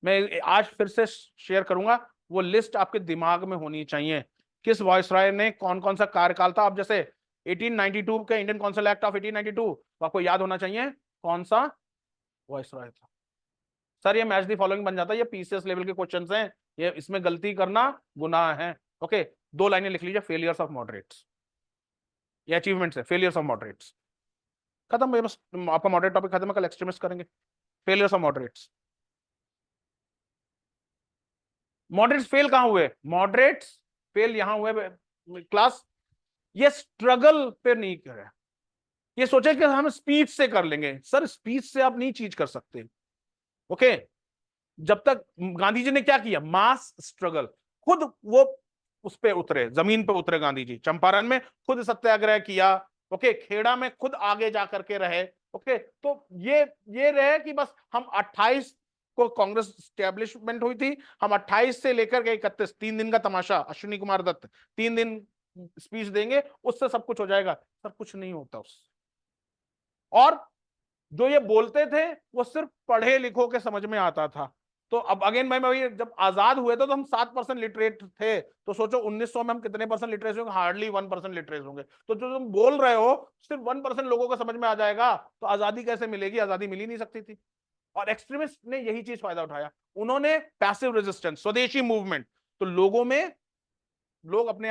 मैं आज फिर से शेयर करूंगा, वो लिस्ट आपके दिमाग में होनी चाहिए, किस वायसराय ने कौन कौन सा कार्यकाल था। अब जैसे 1892 के इंडियन काउंसिल एक्ट ऑफ 1892, तो आपको याद होना चाहिए कौन सा वायसराय था। सर ये मैच दी फॉलोइंग बन जाता है, ये पीसीएस लेवल के क्वेश्चंस हैं, ये इसमें गलती करना गुनाह है। ओके, 2 लाइनें लिख लीजिए, फेलियर्स ऑफ मॉडरेट्स, ये अचीवमेंट्स है, फेलियर्स ऑफ मॉडरेट्स, खत्म, बस आपका मॉडरेट टॉपिक खत्म है, कल एक्सट्रीमिस्ट करेंगे। Failures of moderates, moderates fail कहां हुए? मॉडरेट्स फेल यहां हुए क्लास, ये स्ट्रगल पे नहीं करे, ये सोचे कि हम स्पीच से कर लेंगे। सर स्पीच से आप नहीं चीज कर सकते, ओके। जब तक गांधी जी ने क्या किया, मास स्ट्रगल, खुद वो उस पे उतरे, जमीन पे उतरे गांधी जी, चंपारण में खुद सत्याग्रह किया, ओके, खेड़ा में खुद आगे जा करके रहे, ओके। तो ये रहे कि बस हम 28 को कांग्रेस स्टैब्लिशमेंट हुई थी, हम 28 से लेकर के 31, 3 दिन का तमाशा, अश्विनी कुमार दत्त 3 दिन स्पीच देंगे, उससे सब कुछ हो जाएगा। सब कुछ नहीं होता उससे। और जो ये बोलते थे वो सिर्फ पढ़े लिखों के समझ में आता था। तो अब अगेन भाई जब आजाद हुए थे तो हम 7% लिटरेट थे, तो सोचो 1900 में हम कितने परसेंट लिटरेट होंगे? हार्डली 1% लिटरेट होंगे। तो जो तुम बोल रहे हो सिर्फ 1% लोगों को समझ में आ जाएगा, तो आजादी कैसे मिलेगी? आजादी मिल ही नहीं सकती थी। और एक्सट्रीमिस्ट ने यही चीज फायदा उठाया, उन्होंने पैसिव रेजिस्टेंस, स्वदेशी मूवमेंट, तो लोगों में, लोग अपने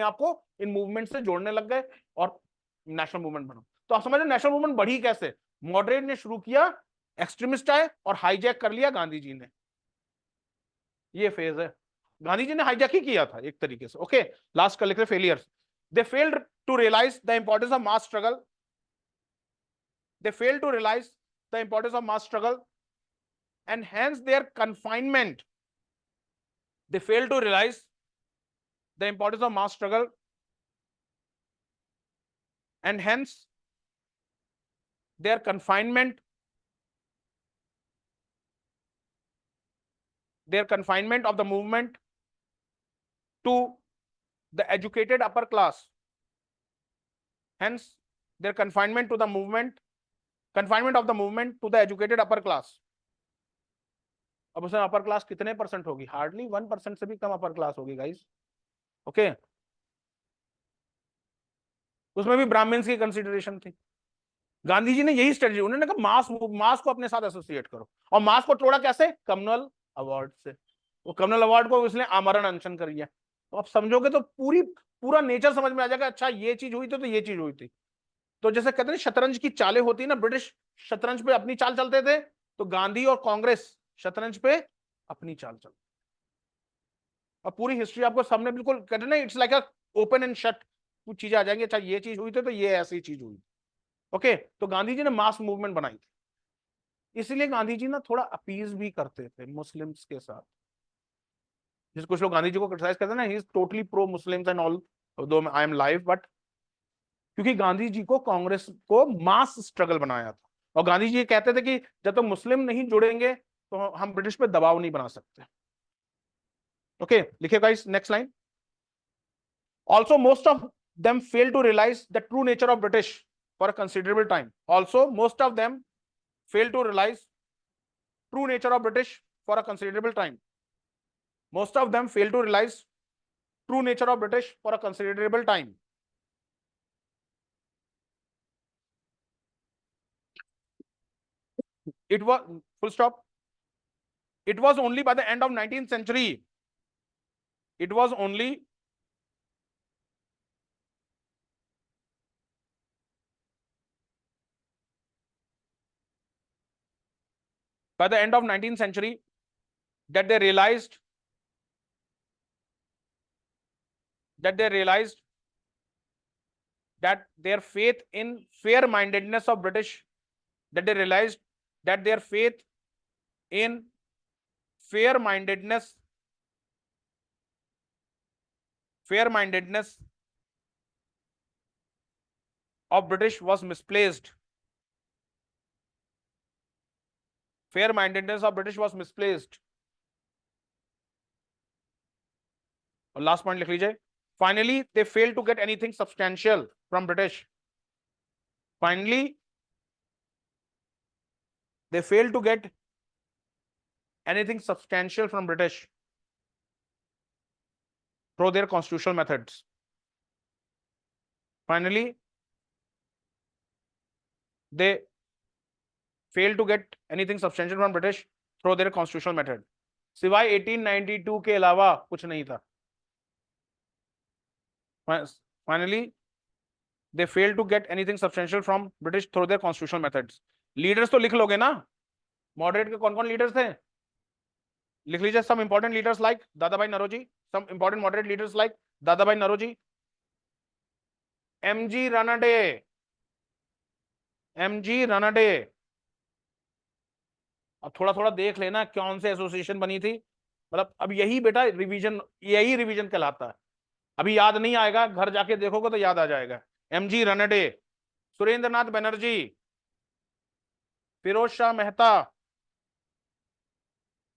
आप को इन मूवमेंट से जोड़ने लग गए और नेशनल मूवमेंट बना। तो आप समझ रहे नेशनल मूवमेंट बढ़ी कैसे, मॉडरेट ने शुरू किया, एक्सट्रीमिस्ट आए और हाईजैक कर लिया गांधी जी ने। ये फेज है, गांधी जी ने हाईजैक ही किया था एक तरीके से। ओके, लास्ट कर लिखे failures. They failed to realise the importance of mass struggle, they failed to realize the importance of mass struggle and hence their confinement. They failed to realize the importance of mass struggle and hence their confinement, of the movement to the educated upper class. Hence their confinement of the movement to the educated upper class. अब उसमें अपर क्लास कितने परसेंट होगी, हार्डली 1% से भी कम अपर क्लास होगी गाइस। ओके, उसमें भी ब्राह्मण्स की कंसिडरेशन थी। गांधी जी ने यही स्ट्रेटजी, उन्होंने कहा मास को अपने साथ एसोसिएट करो, और मास को तोड़ा कैसे, कम्युनल अवार्ड से। वो कम्युनल अवार्ड को उसने आमरण अनशन कर दिया। तो आप समझोगे तो पूरा नेचर समझ में आ जाएगा, अच्छा ये चीज हुई थी तो ये चीज हुई थी। तो जैसे कहते हैं शतरंज की चालें होती है ना, ब्रिटिश शतरंज पे अपनी चाल चलते थे, तो गांधी और कांग्रेस शतरंज पे अपनी चाल चलती। और पूरी हिस्ट्री आपको सामने बिल्कुल कहते ना, it's like a open and shut, कुछ चीजें आ जाएंगी, अच्छा ये चीज हुई थी तो ये ऐसी चीज हुई। ओके, तो गांधी जी ने मास मूवमेंट बनाई थी, इसीलिए गांधी जी ना थोड़ा अपीज भी करते थे मुस्लिम्स के साथ। जैसे कुछ लोग गांधी जी को क्रिटिसाइज करते हैं ना, he is totally pro Muslims and all, दो आई एम लाइव, बट क्योंकि गांधी जी को कांग्रेस को मास स्ट्रगल बनाया था, और गांधी जी कहते थे कि जब तक तो मुस्लिम नहीं जुड़ेंगे तो हम ब्रिटिश पे दबाव नहीं बना सकते। ओके, लिखिए guys next line. Also most of them fail to realise the true nature of British for a considerable time. Also most of them fail to realize true nature of British for a considerable time. Most of them fail to realize true nature of British for a considerable time. It was full stop. It was only by the end of 19th century. It was only by the end of 19th century that they realized that their faith in fair mindedness of British, that they realized that their faith in fair mindedness of British was misplaced. Fair mindedness of British was misplaced. और लास्ट पॉइंट लिख लीजिए, finally they fail to get anything substantial from British. Finally they fail to get anything substantial from British through their constitutional methods. Finally, they failed to get anything substantial from British through their constitutional method. सिवाय 1892 के अलावा कुछ नहीं था। Finally, they failed to get anything substantial from British through their constitutional methods. Leaders तो लिख लोगे ना, मॉडरेट के कौन कौन लीडर्स थे, लिख लीजिए। some important leaders like Dadabhai Naoroji, some important moderate leaders like Dadabhai Naoroji, M G Ranade. अब थोड़ा थोड़ा देख लेना कौन से एसोसिएशन बनी थी, मतलब अब यही बेटा रिवीजन, यही रिवीजन कहलाता है। अभी याद नहीं आएगा, घर जाके देखोगे तो याद आ जाएगा। M G Ranade, Surendranath Banerjee, Pherozeshah Mehta,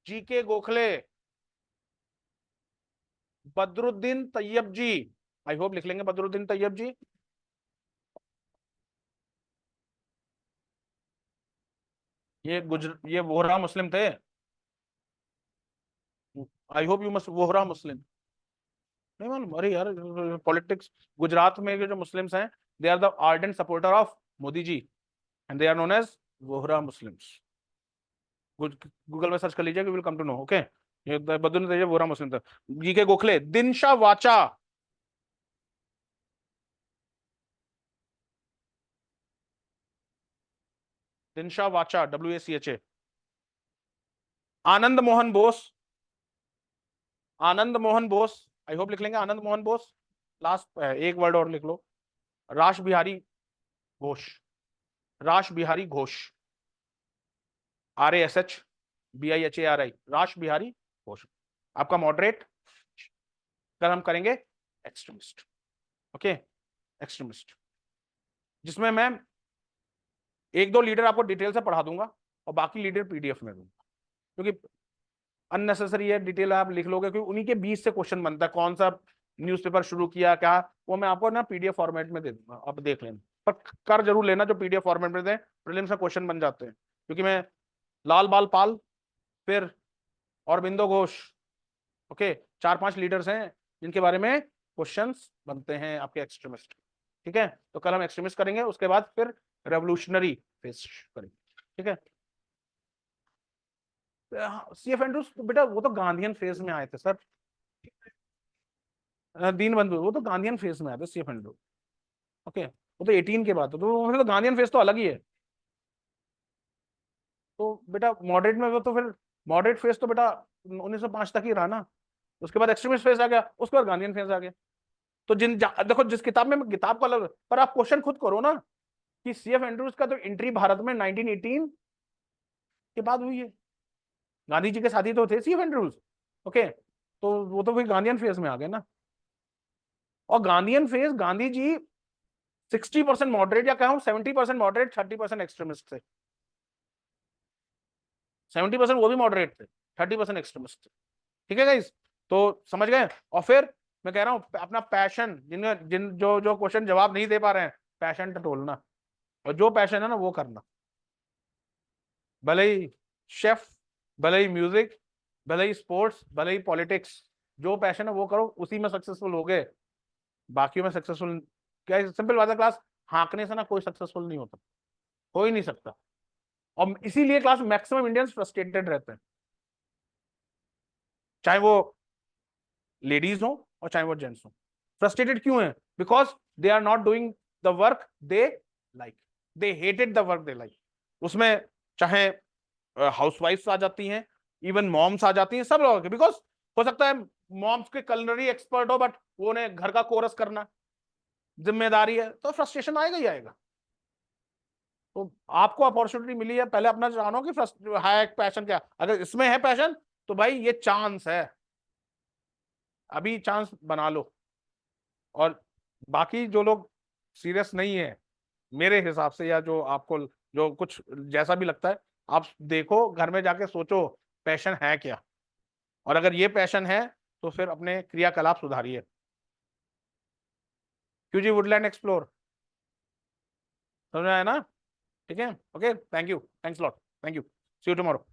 G K Gokhale, Badruddin Tyabji, I hope लिख लेंगे बदरुद्दीन तैयब जी। ये वोहरा मुस्लिम थे, I hope you must Bohra Muslim, नहीं मालूम, अरे यार पॉलिटिक्स, गुजरात में जो मुस्लिम्स हैं they are the ardent supporter of Modi ji and they are known as Vohra Muslims. Google में सर्च कर लीजिए, will come to know. Okay, ये बदुन तेज वोरा मुस्लिम था। जीके गोखले, दिनशा वाचा, दिनशा वाचा, WACHA। आनंद मोहन बोस, आनंद मोहन बोस, आई होप लिख लेंगे आनंद मोहन बोस। लास्ट एक वर्ड और लिख लो, राश बिहारी घोष, राश बिहारी घोष, RASHBIHARI, राश बिहारी घोष। आपका मॉडरेट। कल हम करेंगे एक्सट्रीमिस्ट। ओके, एक्सट्रीमिस्ट, जिसमें मैं एक दो लीडर आपको डिटेल से पढ़ा दूंगा और बाकी लीडर PDF में दूंगा, क्योंकि अननेसेसरी है, डिटेल आप लिख लोगे, क्योंकि उन्हीं के बीच से क्वेश्चन बनता है, कौन सा न्यूज़पेपर शुरू किया क्या, वो मैं आपको ना PDF फॉर्मेट में दे दूंगा, आप देख लेना। पर कर जरूर लेना जो PDF फॉर्मेट में दे, प्रीलिम्स में क्वेश्चन बन जाते हैं। क्योंकि मैं लाल बाल पाल, फिर औरबिंदो घोष, ओके, 4-5 लीडर्स हैं जिनके बारे में क्वेश्चंस बनते हैं आपके एक्सट्रीमिस्ट। ठीक है, तो कल हम एक्सट्रीमिस्ट करेंगे, उसके बाद फिर रेवोल्यूशनरी फेस करेंगे। ठीक है, CF एंड्रूज बेटा वो तो गांधीयन फेज में आए थे सर। दीन बंधु वो तो गांधीयन फेज में आए थे, CF एंड्रूज। ओके, वो तो 18 के बाद तो गांधीयन फेज तो अलग ही है। तो बेटा मॉडरेट में वो तो फिर मॉडरेट फेज तो बेटा 1905 तक ही रहा ना, उसके बाद एक्सट्रीमिस्ट फेज आ गया, उसके बाद गांधीयन फेज आ गया। तो देखो जिस किताब में, किताब का अलग, पर आप क्वेश्चन खुद करो ना कि CF एंड्रूज का तो एंट्री भारत में 1918 के बाद हुई है, गांधी जी के साथी तो थे CF एंड्रूज। ओके, तो वो तो फिर गांधीयन फेज में आ गए ना। और Gandhian phase, Gandhi ji 60% moderate, या कहूं 70% मॉडरेट, 30% एक्सट्रीमिस्ट थे। 70% वो भी मॉडरेट थे, 30% एक्सट्रीमिस्ट थे। ठीक है गाइस, तो समझ गए। और फिर मैं कह रहा हूं अपना पैशन, जिन जो जो क्वेश्चन जवाब नहीं दे पा रहे हैं, पैशन टटोलना, और जो पैशन है ना वो करना, भले ही शेफ, भले ही म्यूजिक, भले ही स्पोर्ट्स, भले ही पॉलिटिक्स, जो पैशन है वो करो, उसी में सक्सेसफुल हो गए, बाकी में सक्सेसफुल क्या, सिंपल बात है क्लास, हाँकने से ना कोई सक्सेसफुल नहीं होता, हो ही नहीं सकता। और इसीलिए क्लास मैक्सिमम इंडियंस फ्रस्ट्रेटेड रहते हैं, चाहे वो लेडीज हो और चाहे वो जेंट्स हो। फ्रस्ट्रेटेड क्यों है? Because they are not doing the work they like, they hated the work they like. उसमें चाहे हाउसवाइफ्स आ जाती हैं, इवन मॉम्स आ जाती हैं, सब लोग, बिकॉज हो सकता है मॉम्स के कलनरी एक्सपर्ट हो, बट वो ने घर का कोरस करना जिम्मेदारी है, तो फ्रस्ट्रेशन आएगा ही आएगा। तो आपको अपॉर्चुनिटी मिली है, पहले अपना जानो कि है पैशन क्या, अगर इसमें है पैशन तो भाई ये चांस है, अभी चांस बना लो। और बाकी जो लोग सीरियस नहीं है मेरे हिसाब से, या जो आपको जो कुछ जैसा भी लगता है, आप देखो घर में जाके सोचो पैशन है क्या, और अगर ये पैशन है तो फिर अपने क्रियाकलाप सुधारिए। क्यों जी, वुडलैंड एक्सप्लोर, समझ में आया ना? ठीक है, okay, thank you, thanks lot, thank you, see you tomorrow.